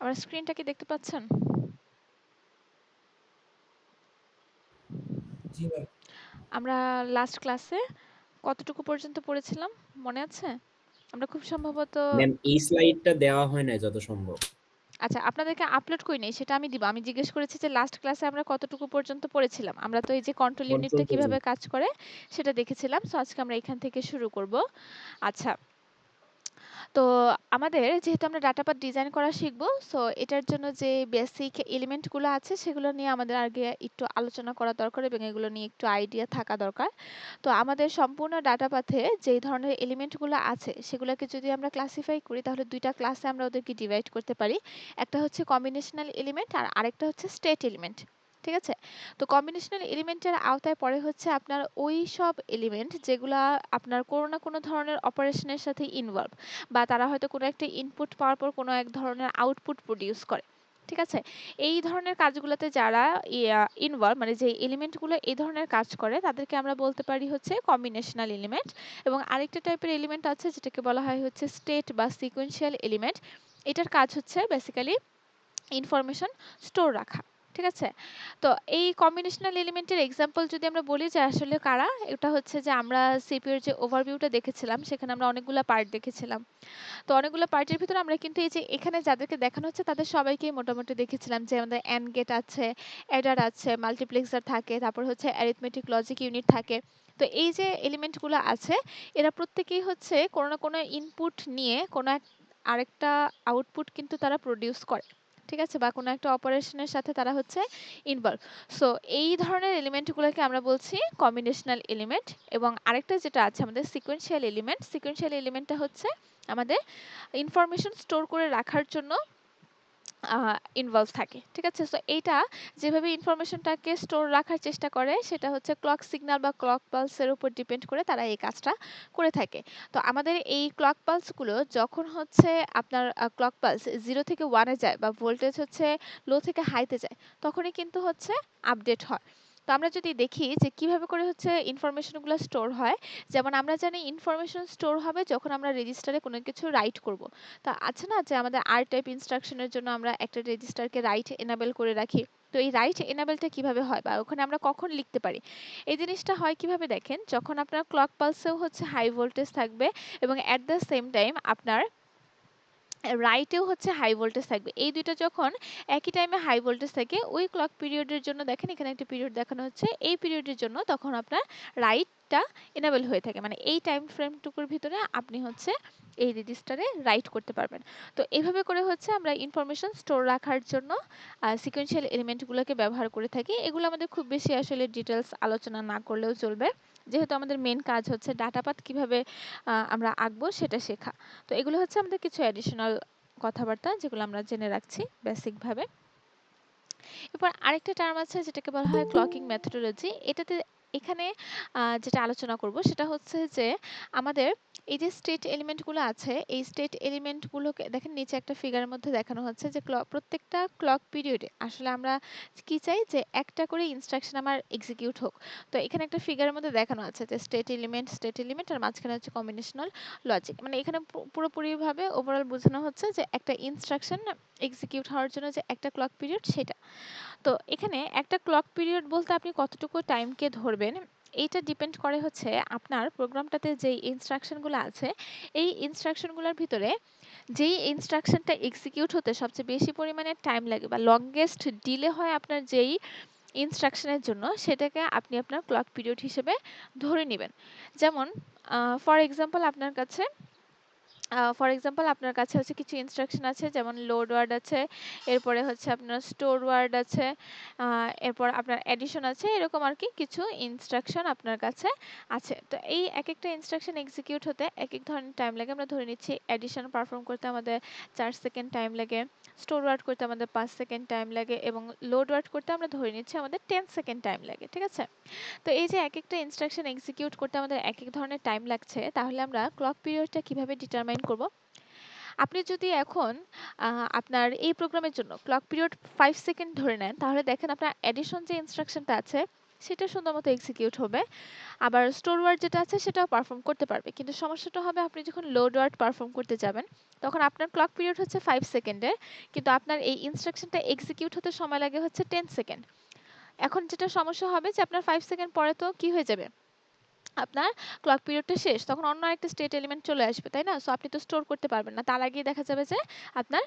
আমার স্ক্রিনটা কি দেখতে পাচ্ছেন? জি ম্যাম। আমরা লাস্ট ক্লাসে কতটুকু পর্যন্ত পড়েছিলাম মনে আছে? আমরা খুব সম্ভবত ম্যাম এই স্লাইডটা দেওয়া হয় নাই যত সম্ভব। আচ্ছা, আপনাদেরকে আপলোড করি নাই, সেটা আমি দিব। আমি জিজ্ঞেস করেছি যে লাস্ট ক্লাসে আমরা কতটুকু পর্যন্ত পড়েছিলাম। আমরা তো এই যে কন্ট্রোল ইউনিটটা কন্ট্রোল কিভাবে পর্যন্ত। কাজ করে সেটা দেখেছিলাম। সো আজকে আমরা এখান থেকে শুরু করব। আচ্ছা, তো আমাদের যেহেতু আমরা ডাটা পাথ ডিজাইন করা শিখব, সো এটার জন্য যে বেসিক এলিমেন্টগুলো আছে সেগুলো নিয়ে আমাদের আগে একটু আলোচনা করা দরকার এবং এগুলো নিয়ে একটু আইডিয়া থাকা দরকার। তো আমাদের সম্পূর্ণ ডাটা পাথে যেই ধরনের এলিমেন্টগুলো আছে সেগুলোকে যদি আমরা ক্লাসিফাই করি তাহলে দুইটা ক্লাসে আমরা ওদেরকে ডিভাইড করতে পারি। একটা হচ্ছে কম্বিনেশনাল এলিমেন্ট আর আরেকটা হচ্ছে স্টেট এলিমেন্ট। ঠিক আছে? তো কম্বিনেশনাল এলিমেন্টের আওতায় পড়ে হচ্ছে আপনার ওই সব এলিমেন্ট যেগুলা আপনার কোনো না কোনো ধরনের অপারেশনের সাথে ইনভলভ, বা তারা হয়তো কোনো একটা ইনপুট পাওয়ার পর কোনো এক ধরনের আউটপুট প্রডিউস করে। ঠিক আছে? এই ধরনের কাজগুলোতে যারা ইনভলভ, মানে যে এলিমেন্টগুলো এই ধরনের কাজ করে তাদেরকে আমরা বলতে পারি হচ্ছে কম্বিনেশনাল এলিমেন্ট। এবং আরেকটা টাইপের এলিমেন্ট আছে যেটাকে বলা হয় হচ্ছে স্টেট বা সিকোয়েন্সিয়াল এলিমেন্ট। এটার কাজ হচ্ছে বেসিক্যালি ইনফরমেশন স্টোর রাখা। ঠিক আছে? তো এই কম্বিনেশনাল এলিমেন্টের এক্সাম্পল যদি আমরা বলি যে আসলে কারা, এটা হচ্ছে যে আমরা সিপিইউ এর যে ওভারভিউটা দেখেছিলাম সেখানে আমরা অনেকগুলা পার্ট দেখেছিলাম। তো অনেকগুলো পার্টের ভিতরে আমরা কিন্তু এই যে এখানে যাদেরকে দেখানো হচ্ছে তাদের সবাইকেই মোটামুটি দেখেছিলাম, যে আমাদের এন্ড গেট আছে, অ্যাডার আছে, মাল্টিপ্লেক্সার থাকে, তারপর হচ্ছে অ্যারিথমেটিক লজিক ইউনিট থাকে। তো এই যে এলিমেন্টগুলো আছে এরা প্রত্যেকেই হচ্ছে কোনো না কোনো ইনপুট নিয়ে কোনো এক আরেকটা আউটপুট কিন্তু তারা প্রডিউস করে। ঠিক আছে? বা কোনো একটা অপারেশনের সাথে তারা হচ্ছে ইনভলভ। সো এই ধরনের এলিমেন্টগুলোকে আমরা বলছি কম্বিনেশনাল এলিমেন্ট। এবং আরেকটা যেটা আছে আমাদের সিকোয়েন্সিয়াল এলিমেন্ট, সিকোয়েন্সিয়াল এলিমেন্টটা হচ্ছে আমাদের ইনফরমেশন স্টোর করে রাখার জন্য ইনভলভ থাকে। ঠিক আছে? সো এইটা যেভাবে ইনফরমেশনটাকে স্টোর রাখার চেষ্টা করে সেটা হচ্ছে ক্লক সিগন্যাল বা ক্লক পালসের উপর ডিপেন্ড করে তারা এই কাজটা করে থাকে। তো আমাদের এই ক্লক পালসগুলো যখন হচ্ছে আপনার ক্লক পালস 0 থেকে 1 এ যায় বা ভোল্টেজ হচ্ছে লো থেকে হাইতে যায়, তখনই কিন্তু হচ্ছে আপডেট হয়। তো আমরা যদি দেখি যে কিভাবে করে হচ্ছে ইনফরমেশনগুলো স্টোর হয়, যেমন আমরা জানি ইনফরমেশন স্টোর হবে যখন আমরা রেজিস্টারে কোনো কিছু রাইট করব। তা আছে না যে আমাদের আর টাইপ ইনস্ট্রাকশনের জন্য আমরা একটা রেজিস্টারকে রাইট এনাবেল করে রাখি। তো এই রাইট এনাবেলটা কিভাবে হয় বা ওখানে আমরা কখন লিখতে পারি? এই জিনিসটা হয় কিভাবে দেখেন, যখন আপনার ক্লক পালসেও হচ্ছে হাই ভোল্টেজ থাকবে এবং এট দ্য সেম টাইম আপনার রাইটেও হচ্ছে হাই ভোল্টেজ থাকবে। এই দুইটা যখন একই টাইমে হাই ভোল্টেজ থাকে ওই ক্লক পিরিয়ডের জন্য, দেখেন এখানে একটা পিরিয়ড দেখানো হচ্ছে, এই পিরিয়ডের জন্য তখন আপনার রাইটটা এনাবেল হয়ে থাকে। মানে এই টাইম ফ্রেমটুকুর ভিতরে আপনি হচ্ছে এই রেজিস্টারে রাইট করতে পারবেন। তো এভাবে করে হচ্ছে আমরা ইনফরমেশন স্টোর রাখার জন্য সিকোয়েন্সিয়াল এলিমেন্টগুলোকে ব্যবহার করে থাকি। এগুলো আমাদের খুব বেশি আসলে ডিটেলস আলোচনা না করলেও চলবে, যেহেতু আমাদের মেন কাজ হচ্ছে ডাটা পাথ কিভাবে আমরা আঁকবো সেটা শেখা। তো এগুলো হচ্ছে আমাদের কিছু অ্যাডিশনাল কথাবার্তা যেগুলো আমরা জেনে রাখছি বেসিক ভাবে। এরপর আরেকটা টার্ম আছে যেটাকে বলা হয় ক্লকিং মেথোডোলজি। এটাতে এখানে যেটা আলোচনা করব সেটা হচ্ছে যে আমাদের এই যে স্টেট এলিমেন্টগুলো আছে এই স্টেট এলিমেন্টগুলোকে দেখেন নিচে একটা ফিগারের মধ্যে দেখানো হচ্ছে যে প্রত্যেকটা ক্লক পিরিয়ডে আসলে আমরা কি চাই যে একটা করে ইনস্ট্রাকশন আমার এক্সিকিউট হোক। তো এখানে একটা ফিগারের মধ্যে দেখানো আছে যে স্টেট এলিমেন্ট আর মাঝখানে হচ্ছে কম্বিনেশনাল লজিক। মানে এখানে পুরোপুরিভাবে ওভারঅল বোঝানো হচ্ছে যে একটা ইনস্ট্রাকশন এক্সিকিউট হওয়ার জন্য যে একটা ক্লক পিরিয়ড সেটা। তো এখানে একটা ক্লক পিরিয়ড বলতে আপনি কতটুকু টাইমকে ধরবেন, এইটা ডিপেন্ড করে হচ্ছে আপনার প্রোগ্রামটাতে যেই ইনস্ট্রাকশনগুলো আছে এই ইনস্ট্রাকশনগুলোর ভিতরে যেই ইনস্ট্রাকশনটা এক্সিকিউট হতে সবচেয়ে বেশি পরিমাণে টাইম লাগে বা লংগেস্ট ডিলে হয় আপনার যেই ইনস্ট্রাকশনের জন্য, সেটাকে আপনি আপনার ক্লক পিরিয়ড হিসেবে ধরে নেবেন। যেমন ফর এক্সাম্পল আপনার কাছে হচ্ছে কিছু ইনস্ট্রাকশন আছে, যেমন লোড ওয়ার্ড আছে, এরপরে হচ্ছে আপনার স্টোর ওয়ার্ড আছে, এরপর আপনার এডিশন আছে, এরকম আর কি কিছু ইনস্ট্রাকশন আপনার কাছে আছে। তো এই এক একটা ইনস্ট্রাকশন এক্সিকিউট হতে এক এক ধরনের টাইম লাগে। আমরা ধরে নিচ্ছি এডিশন পারফর্ম করতে আমাদের 4 সেকেন্ড টাইম লাগে, স্টোর ওয়ার্ড করতে আমাদের 5 সেকেন্ড টাইম লাগে এবং লোড ওয়ার্ড করতে আমরা ধরে নিচ্ছি আমাদের 10 সেকেন্ড টাইম লাগে। ঠিক আছে? তো এই যে একেকটা ইনস্ট্রাকশন এক্সিকিউট করতে আমাদের একেক ধরনের টাইম লাগছে, তাহলে আমরা ক্লক পিরিয়ডটা কিভাবে ডিটারমাইন করব? আপনি যদি এখন আপনার এই প্রোগ্রামের জন্য ক্লক পিরিয়ড 5 সেকেন্ড ধরে নেন, তাহলে দেখেন আপনার এডিশন যে ইনস্ট্রাকশনটা আছে সেটা সুন্দর মতো এক্সিকিউট হবে। আবার স্টোর ওয়ার্ড যেটা আছে সেটাও পারফর্ম করতে পারবে। কিন্তু সমস্যাটা হবে আপনি যখন লোড ওয়ার্ড পারফর্ম করতে যাবেন, তখন আপনার ক্লক পিরিয়ড হচ্ছে 5 সেকেন্ডের, কিন্তু আপনার এই ইনস্ট্রাকশনটা এক্সিকিউট হতে সময় লাগে হচ্ছে 10 সেকেন্ড। এখন যেটা সমস্যা হবে যে আপনার 5 সেকেন্ড পরে তো কি হয়ে যাবে? আপনার ক্লক পিরিয়ডটা শেষ। তখন অন্য একটা স্টেট এলিমেন্ট চলে আসবে, তাই না? সো আপনি তো স্টোর করতে পারবেন না। তার আগেই দেখা যাবে যে আপনার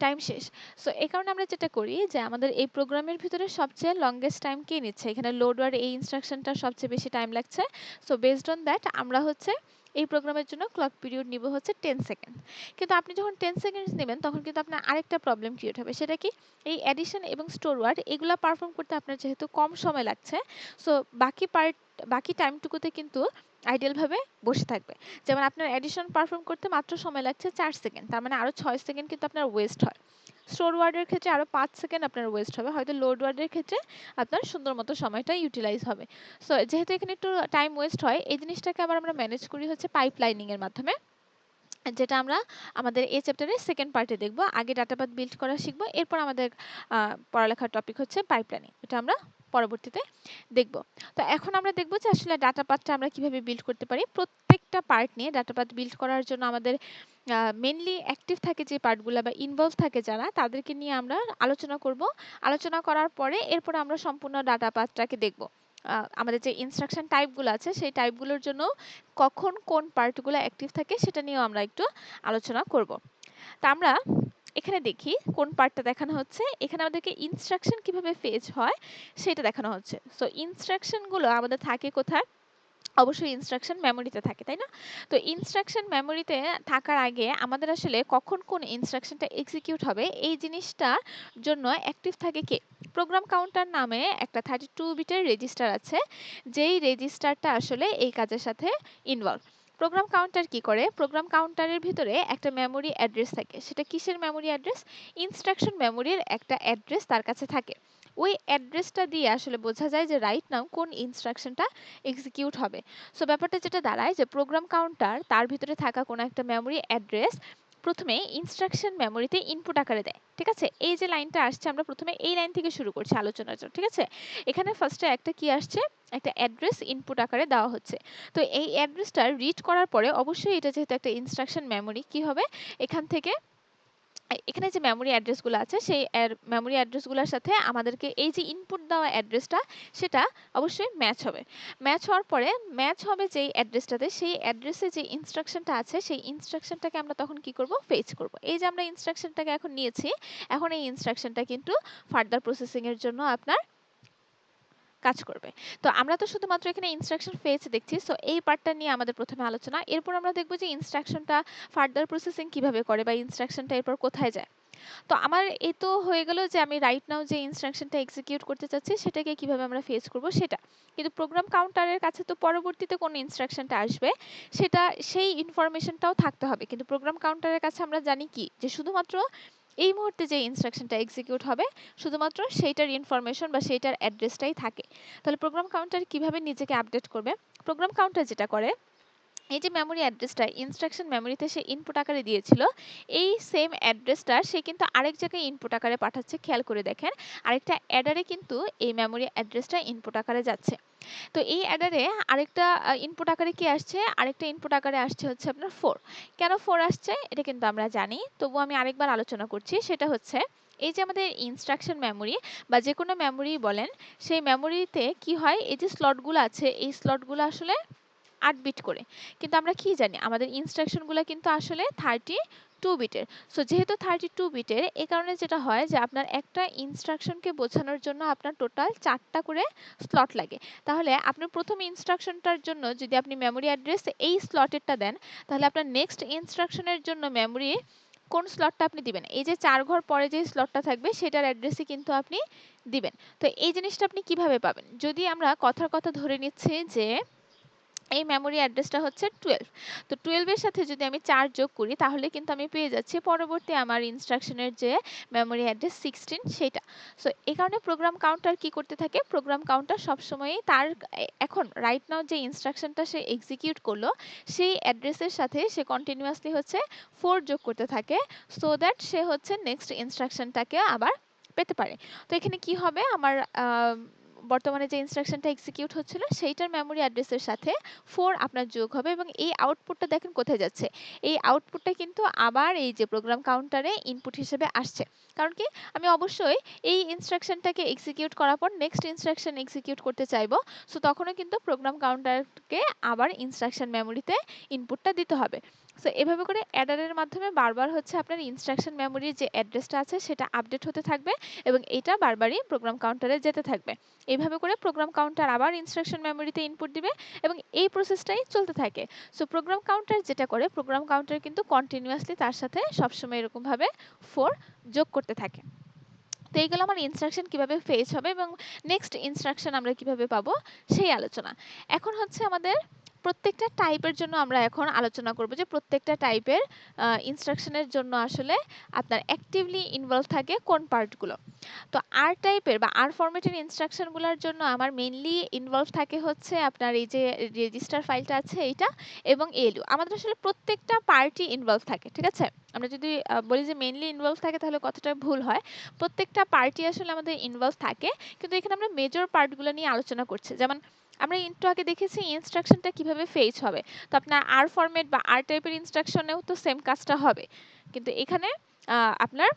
টাইম শেষ। সো এই কারণে আমরা যেটা করি যে আমাদের এই প্রোগ্রামের ভিতরে সবচেয়ে লংগেস্ট টাইম কে নিচ্ছে? এখানে লোড ওয়ার্ড এই ইনস্ট্রাকশনটার সবচেয়ে বেশি টাইম লাগছে। সো বেসড অন দ্যাট আমরা হচ্ছে এই প্রোগ্রামের জন্য ক্লক পিরিয়ড নিব হচ্ছে 10 সেকেন্ড। কিন্তু আপনি যখন 10 সেকেন্ডস নেবেন তখন কিন্তু আপনার আরেকটা প্রবলেম ক্রিয়েট হবে। সেটা কি? এই অ্যাডিশন এবং স্টোর ওয়ার্ড এগুলা পারফর্ম করতে আপনার যেহেতু কম সময় লাগছে, সো বাকি টাইমটুকুতে কিন্তু আইডিয়াল ভাবে বসে থাকবে। যেমন আপনার এডিশন পারফর্ম করতে মাত্র সময় লাগছে 4 সেকেন্ড। তার মানে আরো 6 সেকেন্ড কিন্তু আপনার ওয়েস্ট হয়। স্টোর ওয়ার্ডের ক্ষেত্রে আরো 5 সেকেন্ড আপনার ওয়েস্ট হবে। হয়তো লোড ওয়ার্ডের ক্ষেত্রে আপনার সুন্দর মতো সময়টা ইউটিলাইজ হবে। সো যেহেতু এখানে একটু টাইম ওয়েস্ট হয়, এই জিনিসটাকে আবার আমরা ম্যানেজ করি হচ্ছে পাইপলাইনিং এর মাধ্যমে। যেটা আমরা আমাদের এই চ্যাপ্টারের সেকেন্ড পার্টে দেখব। আগে ডাটাপাথ বিল্ড করা শিখব। এরপর আমাদের পড়ালেখার টপিক হচ্ছে পাইপলাইনিং। এটা আমরা পরবর্তীতে দেখব। তো এখন আমরা দেখব যে আসলে ডাটাপাথটা আমরা কিভাবে বিল্ড করতে পারি। প্রত্যেকটা পার্ট নিয়ে ডাটাপাথ বিল্ড করার জন্য আমাদের মেইনলি অ্যাক্টিভ থাকে যে পার্টগুলা বা ইনভলভ থাকে যারা, তাদেরকে নিয়ে আমরা আলোচনা করব। আলোচনা করার পরে এরপর আমরা সম্পূর্ণ ডাটাপাথটাকে দেখব। আমাদের যে ইনস্ট্রাকশন টাইপগুলো আছে সেই টাইপগুলোর জন্য কখন কোন পার্টগুলো অ্যাক্টিভ থাকে সেটা নিয়েও আমরা একটু আলোচনা করব। তা আমরা এখানে দেখি কোন পার্টটা দেখানো হচ্ছে। এখানে আমাদেরকে ইনস্ট্রাকশন কিভাবে ফেচ হয় সেটা দেখানো হচ্ছে। সো ইনস্ট্রাকশনগুলো আমাদের থাকে কোথায়? অবশ্যই ইনস্ট্রাকশন মেমোরিতে থাকে, তাই না? তো ইনস্ট্রাকশন মেমোরিতে থাকার আগে আমাদের আসলে কখন কোন ইনস্ট্রাকশনটা এক্সিকিউট হবে এই জিনিসটার জন্য অ্যাক্টিভ থাকে কে? প্রোগ্রাম কাউন্টার নামে একটা 32 বিটের রেজিস্টার আছে, যেই রেজিস্টারটা আসলে এই কাজের সাথে ইনভলভ। প্রোগ্রাম কাউন্টার কি করে? প্রোগ্রাম কাউন্টারের ভিতরে একটা মেমোরি অ্যাড্রেস থাকে। সেটা কিসের মেমোরি অ্যাড্রেস? ইনস্ট্রাকশন মেমোরির একটা অ্যাড্রেস তার কাছে থাকে। ওই অ্যাড্রেসটা দিয়ে আসলে বোঝা যায় যে রাইট নাও কোন ইনস্ট্রাকশনটা এক্সিকিউট হবে। সো ব্যাপারটা যেটা দাঁড়ায় যে প্রোগ্রাম কাউন্টার তার ভিতরে থাকা কোনো একটা মেমোরি অ্যাড্রেস প্রথমে ইনস্ট্রাকশন মেমোরিতে ইনপুট আকারে দেয়। ঠিক আছে? এই যে লাইনটা আসছে আমরা প্রথমে এই লাইন থেকে শুরু করছি আলোচনার জন্য। ঠিক আছে? এখানে ফার্স্টে একটা কি আসছে? একটা অ্যাড্রেস ইনপুট আকারে দেওয়া হচ্ছে। তো এই অ্যাড্রেসটা রিড করার পরে অবশ্যই এটা যেহেতু একটা ইনস্ট্রাকশন মেমোরি, কি হবে? এখান থেকে এখানে যে মেমোরি অ্যাড্রেসগুলো আছে সেই মেমোরি অ্যাড্রেসগুলোর সাথে আমাদেরকে এই যে ইনপুট দেওয়া অ্যাড্রেসটা সেটা অবশ্যই ম্যাচ হবে। ম্যাচ হওয়ার পরে ম্যাচ হবে যেই অ্যাড্রেসটাতে, সেই অ্যাড্রেসে যে ইনস্ট্রাকশনটা আছে সেই ইনস্ট্রাকশনটাকে আমরা তখন কি করব? ফেচ করব। এই যে আমরা ইনস্ট্রাকশনটাকে এখন নিয়েছি, এখন এই ইনস্ট্রাকশনটা কিন্তু ফার্দার প্রসেসিং এর জন্য আপনার কাজ করবে। তো আমরা তো শুধুমাত্র এখানে ইনস্ট্রাকশন ফেচ দেখছি। সো এই পার্টটা নিয়ে আমাদের প্রথমে আলোচনা। এরপর আমরা দেখব যে ইনস্ট্রাকশনটা ফার্দার প্রসেসিং কিভাবে করে বা ইনস্ট্রাকশনটা এরপর কোথায় যায়। তো আমার এই তো হয়ে গেল যে আমি রাইট নাও যে ইনস্ট্রাকশনটা এক্সিকিউট করতে চাচ্ছি সেটাকে কিভাবে আমরা ফেচ করব সেটা। কিন্তু প্রোগ্রাম কাউন্টারের কাছে তো পরবর্তীতে কোন ইনস্ট্রাকশনটা আসবে সেটা, সেই ইনফরমেশনটাও থাকতে হবে। কিন্তু প্রোগ্রাম কাউন্টারের কাছে আমরা জানি কি যে শুধুমাত্র এই মুহূর্তে যে ইনস্ট্রাকশনটা এক্সিকিউট হবে শুধুমাত্র সেইটার ইনফরমেশন বা সেইটার অ্যাড্রেসটাই থাকে। তাহলে প্রোগ্রাম কাউন্টার কিভাবে নিজেকে আপডেট করবে? প্রোগ্রাম কাউন্টার যেটা করে, এই যে মেমোরি অ্যাড্রেসটা ইনস্ট্রাকশন মেমোরিতে সে ইনপুট আকারে দিয়েছিল, এই সেম অ্যাড্রেসটা সে কিন্তু আরেক জায়গায় ইনপুট আকারে পাঠাচ্ছে। খেয়াল করে দেখেন, আরেকটা অ্যাডারে কিন্তু এই মেমোরি অ্যাড্রেসটা ইনপুট আকারে যাচ্ছে। তো এই অ্যাডারে আরেকটা ইনপুট আকারে কি আসছে? আরেকটা ইনপুট আকারে আসছে হচ্ছে আপনার 4। কেন 4 আসছে এটা কিন্তু আমরা জানি, তবুও আমি আরেকবার আলোচনা করছি। সেটা হচ্ছে এই যে আমাদের ইনস্ট্রাকশন মেমোরি বা যে কোনো মেমোরি বলেন, সেই মেমোরিতে কি হয়? এই যে স্লটগুলো আছে এই স্লটগুলো আসলে 8 বিট করে। কিন্তু আমরা কি জানি? আমাদের ইনস্ট্রাকশনগুলো কিন্তু আসলে 32 বিটের। সো যেহেতু 32 বিটের, এই কারণে যেটা হয় যে আপনার একটা ইনস্ট্রাকশনকে বোঝানোর জন্য আপনার টোটাল 4টা করে স্লট লাগে। তাহলে আপনার প্রথম ইনস্ট্রাকশনটার জন্য যদি আপনি মেমোরি অ্যাড্রেস এই স্লটেরটা দেন, তাহলে আপনার নেক্সট ইনস্ট্রাকশনের জন্য মেমোরি কোন স্লটটা আপনি দিবেন? এই যে 4 ঘর পরে যে স্লটটা থাকবে সেটার অ্যাড্রেসই কিন্তু আপনি দিবেন। তো এই জিনিসটা আপনি কিভাবে পাবেন? যদি আমরা কথার কথা ধরে নিচ্ছি যে এই মেমোরি অ্যাড্রেসটা হচ্ছে 12। তো 12 এর সাথে যদি আমি 4 যোগ করি তাহলে কিন্তু আমি পেয়ে যাচ্ছি পরবর্তী আমার ইনস্ট্রাকশনের যে মেমোরি অ্যাড্রেস 16 সেটা। সো এই কারণে প্রোগ্রাম কাউন্টার কি করতে থাকে? প্রোগ্রাম কাউন্টার সবসময়ই তার এখন রাইট নাও যে ইনস্ট্রাকশনটা সে এক্সিকিউট করলো সেই অ্যাড্রেসের সাথে সে কন্টিনিউয়াসলি হচ্ছে 4 যোগ করতে থাকে, সো দ্যাট সে হচ্ছে নেক্সট ইনস্ট্রাকশনটাকে আবার পেতে পারে। তো এখানে কি হবে? আমার বর্তমানে যে ইনস্ট্রাকশনটা এক্সিকিউট হচ্ছিল সেইটার মেমোরি অ্যাড্রেসের সাথে 4 আপনার যোগ হবে এবং এই আউটপুটটা দেখেন কোথায় যাচ্ছে। এই আউটপুটটা কিন্তু আবার এই যে প্রোগ্রাম কাউন্টারে ইনপুট হিসেবে আসছে। কারণ কি আমি অবশ্যই এই ইনস্ট্রাকশনটাকে এক্সিকিউট করার পর নেক্সট ইনস্ট্রাকশন এক্সিকিউট করতে চাইবো। সো তখনও কিন্তু প্রোগ্রাম কাউন্টারকে আবার ইনস্ট্রাকশন মেমোরিতে ইনপুটটা দিতে হবে। সো এভাবে করে অ্যাডারের মাধ্যমে বারবার হচ্ছে আপনার ইনস্ট্রাকশন মেমোরির যে অ্যাড্রেসটা আছে সেটা আপডেট হতে থাকবে এবং এটা বারবারই প্রোগ্রাম কাউন্টারে যেতে থাকবে। এইভাবে করে প্রোগ্রাম কাউন্টার আবার ইনস্ট্রাকশন মেমোরিতে ইনপুট দিবে এবং এই প্রসেসটাই চলতে থাকে। সো প্রোগ্রাম কাউন্টার যেটা করে, প্রোগ্রাম কাউন্টার কিন্তু কন্টিনিউয়াসলি তার সাথে সবসময় এরকমভাবে 4 যোগ করতে থাকে। তো এইগুলো আমার ইনস্ট্রাকশন কিভাবে ফেচ হবে এবং নেক্সট ইনস্ট্রাকশন আমরা কিভাবে পাবো সেই আলোচনা। এখন হচ্ছে আমাদের প্রত্যেকটা টাইপের জন্য আমরা এখন আলোচনা করব যে প্রত্যেকটা টাইপের ইনস্ট্রাকশনের জন্য আসলে আপনার অ্যাক্টিভলি ইনভলভ থাকে কোন পার্টগুলো। তো আর টাইপের বা আর ফরম্যাটের ইনস্ট্রাকশনগুলোর জন্য আমার মেইনলি ইনভলভ থাকে হচ্ছে আপনার এই যে রেজিস্টার ফাইলটা আছে এইটা এবং এলইউ। আমাদের আসলে প্রত্যেকটা পার্টই ইনভলভ থাকে, ঠিক আছে? আমরা যদি বলি যে মেইনলি ইনভলভ থাকে তাহলে কতটা ভুল হয়। প্রত্যেকটা পার্টই আসলে আমাদের ইনভলভ থাকে, কিন্তু এখানে আমরা মেজর পার্টগুলো নিয়ে আলোচনা করছি। যেমন আমরা একটু আগে দেখেছি ইনস্ট্রাকশনটা কিভাবে ফেচ হবে। তো আপনার আর ফরম্যাট বা আর টাইপের ইনস্ট্রাকশনেও তো সেম কাজটা হবে, কিন্তু এখানে আপনার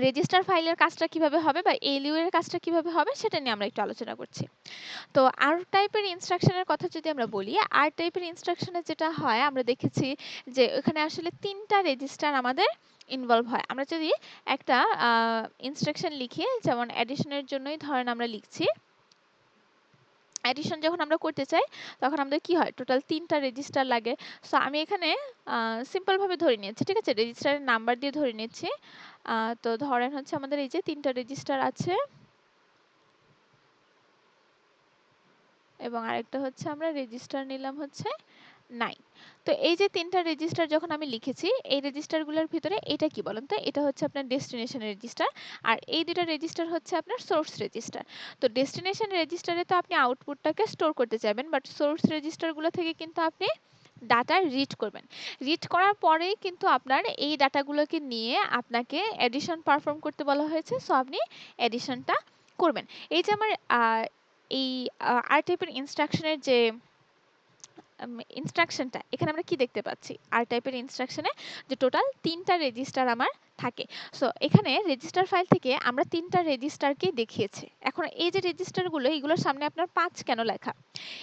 রেজিস্টার ফাইলের কাজটা কিভাবে হবে বা এলইউ এর কাজটা কিভাবে হবে সেটা নিয়ে আমরা একটু আলোচনা করছি। তো আর টাইপের ইনস্ট্রাকশনের কথা যদি আমরা বলি, আর টাইপের ইনস্ট্রাকশনে যেটা হয় আমরা দেখেছি যে এখানে আসলে 3টা রেজিস্টার আমাদের ইনভলভ হয়। আমরা যদি একটা ইনস্ট্রাকশন লিখি, যেমন অ্যাডিশনের জন্যই ধরেন আমরা লিখছি, অ্যাডিশন যখন আমরা করতে চাই তখন আমাদের কি হয়, টোটাল 3টা রেজিস্টার লাগে। সো আমি এখানে সিম্পল ভাবে ধরে নিয়েছি, ঠিক আছে, রেজিস্টারের নাম্বার দিয়ে ধরে নিচ্ছি। তো ধরেন হচ্ছে আমাদের এই যে 3টা রেজিস্টার আছে এবং আরেকটা হচ্ছে আমরা রেজিস্টার নিলাম হচ্ছে 9। তো এই যে 3টা রেজিস্টার যখন আমি লিখেছি, এই রেজিস্টারগুলোর ভিতরে এটা কি বলেন তো? এটা হচ্ছে আপনার ডেস্টিনেশন রেজিস্টার আর এই দুটো রেজিস্টার হচ্ছে আপনার সোর্স রেজিস্টার। তো ডেস্টিনেশন রেজিস্টারে তো আপনি আউটপুটটাকে স্টোর করতে চাইবেন, বাট সোর্স রেজিস্টারগুলো থেকে কিন্তু আপনি ডাটা রিড করবেন। রিড করার পরেই কিন্তু আপনার এই ডাটাগুলোকে নিয়ে আপনাকে এডিশন পারফর্ম করতে বলা হয়েছে। সো আপনি এডিশনটা করবেন। এই যে আমার এই আর টাইপের ইনস্ট্রাকশনের যে ইনস্ট্রাকশনটা, এখানে আমরা কি দেখতে পাচ্ছি, আর টাইপের ইনস্ট্রাকশনে যে টোটাল 3টা রেজিস্টার আমার থাকে। সো এখানে রেজিস্টার ফাইল থেকে আমরা 3টা রেজিস্টারকে দেখিয়েছি। এখন এই যে রেজিস্টারগুলো, এগুলোর সামনে আপনার 5 কেন লেখা?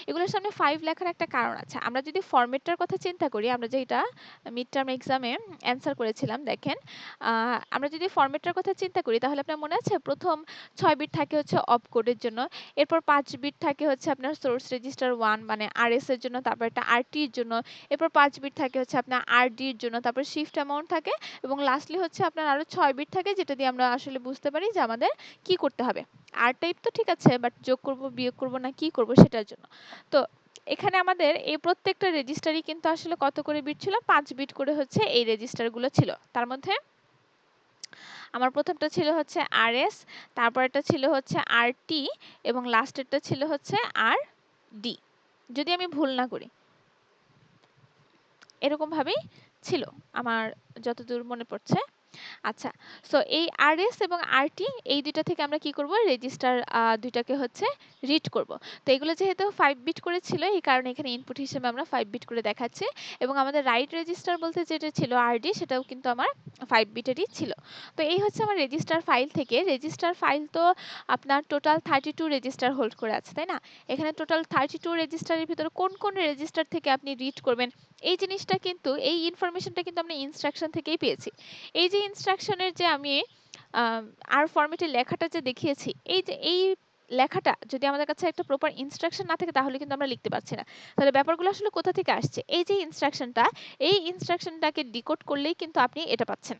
এগুলোর সামনে 5 লেখার একটা কারণ আছে। আমরা যদি ফরম্যাটটার কথা চিন্তা করি, আমরা যেটা মিড টার্ম এক্সামে অ্যান্সার করেছিলাম, দেখেন আমরা যদি ফরম্যাটটার কথা চিন্তা করি তাহলে আপনার মনে আছে প্রথম 6 বিট থাকে হচ্ছে অপ কোডের জন্য, এরপর 5 বিট থাকে হচ্ছে আপনার সোর্স রেজিস্টার 1 মানে আরএস এর জন্য, তারপর একটা আরটি এর জন্য, এরপর 5 বিট থাকে হচ্ছে আপনার আরডি এর জন্য, তারপর শিফট অ্যামাউন্ট থাকে এবং লাস্টলি হচ্ছে আপনার আরো 6 বিট থাকে যেটা দিয়ে আমরা আসলে বুঝতে পারি যে আমাদের কি করতে হবে। আর টাইপ তো ঠিক আছে, বাট যোগ করব বিয়োগ করব না কি করব সেটার জন্য। তো এখানে আমাদের এই প্রত্যেকটা রেজিস্টারই কিন্তু আসলে কত করে বিট ছিল, 5 বিট করে হচ্ছে এই রেজিস্টারগুলো ছিল। তার মধ্যে আমার প্রথমটা ছিল হচ্ছে আরএস, তারপরেরটা ছিল হচ্ছে আরটি এবং লাস্টেরটা ছিল হচ্ছে আরডি, যদি আমি ভুল না করি এরকম ভাবেই ছিল আমার যতদূর মনে পড়ছে। আচ্ছা, সো এই আরএস এবং আরটি এই দুইটা থেকে আমরা কি করব, রেজিস্টার দুইটাকে হচ্ছে রিড করব। তো এগুলো যেহেতু 5 বিট করে ছিল এই কারণে এখানে ইনপুট হিসেবে আমরা 5 বিট করে দেখাচ্ছি এবং আমাদের রাইট রেজিস্টার বলতে যেটা ছিল আরডি সেটাও কিন্তু আমার 5 বিটেরই ছিল। তো এই হচ্ছে আমার রেজিস্টার ফাইল থেকে। রেজিস্টার ফাইল তো আপনার টোটাল 32 রেজিস্টার হোল্ড করে আছে, তাই না? এখানে টোটাল 32 রেজিস্টারের ভিতরে কোন কোন রেজিস্টার থেকে আপনি রিড করবেন এই জিনিসটা কিন্তু, এই ইনফরমেশনটা কিন্তু আমরা ইনস্ট্রাকশন থেকেই পেয়েছি। এই যে ইনস্ট্রাকশনের যে আমি আর ফরম্যাটে লেখাটা যে দেখিয়েছি, এই যে এই লেখাটা যদি আমাদের কাছে একটা প্রপার ইনস্ট্রাকশন না থাকে তাহলে কিন্তু আমরা লিখতে পারছি না। তাহলে ব্যাপারগুলো আসলে কোথা থেকে আসছে, এই যে ইনস্ট্রাকশনটা, এই ইনস্ট্রাকশনটাকে ডিকোড করলেই কিন্তু আপনি এটা পাচ্ছেন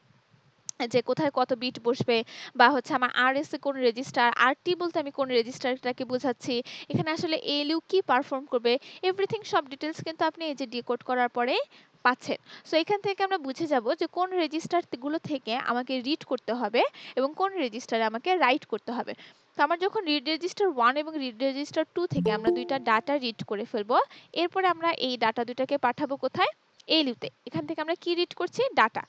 যে কোথায় কত বিট বসবে বা হচ্ছে আমার আরএস এ কোন রেজিস্টার, আরটি বলতে আমি কোন রেজিস্টারটাকে বোঝাচ্ছি, এখানে আসলে এলইউ কি পারফর্ম করবে, এভরিথিং সব ডিটেলস কিন্তু আপনি এই যে ডিকোড করার পরে পাচ্ছেন। সো এখান থেকে আমরা বুঝে যাব যে কোন রেজিস্টার গুলো থেকে আমাকে রিড করতে হবে এবং কোন রেজিস্টারে আমাকে রাইট করতে হবে। তো আমার যখন রিড রেজিস্টার 1 এবং রিড রেজিস্টার 2 থেকে আমরা দুইটা ডাটা রিড করে ফেলবো, এরপরে আমরা এই ডাটা দুটাকে পাঠাবো কোথায়, এলইউতে। এখান থেকে আমরা কি রিড করছি, ডাটা।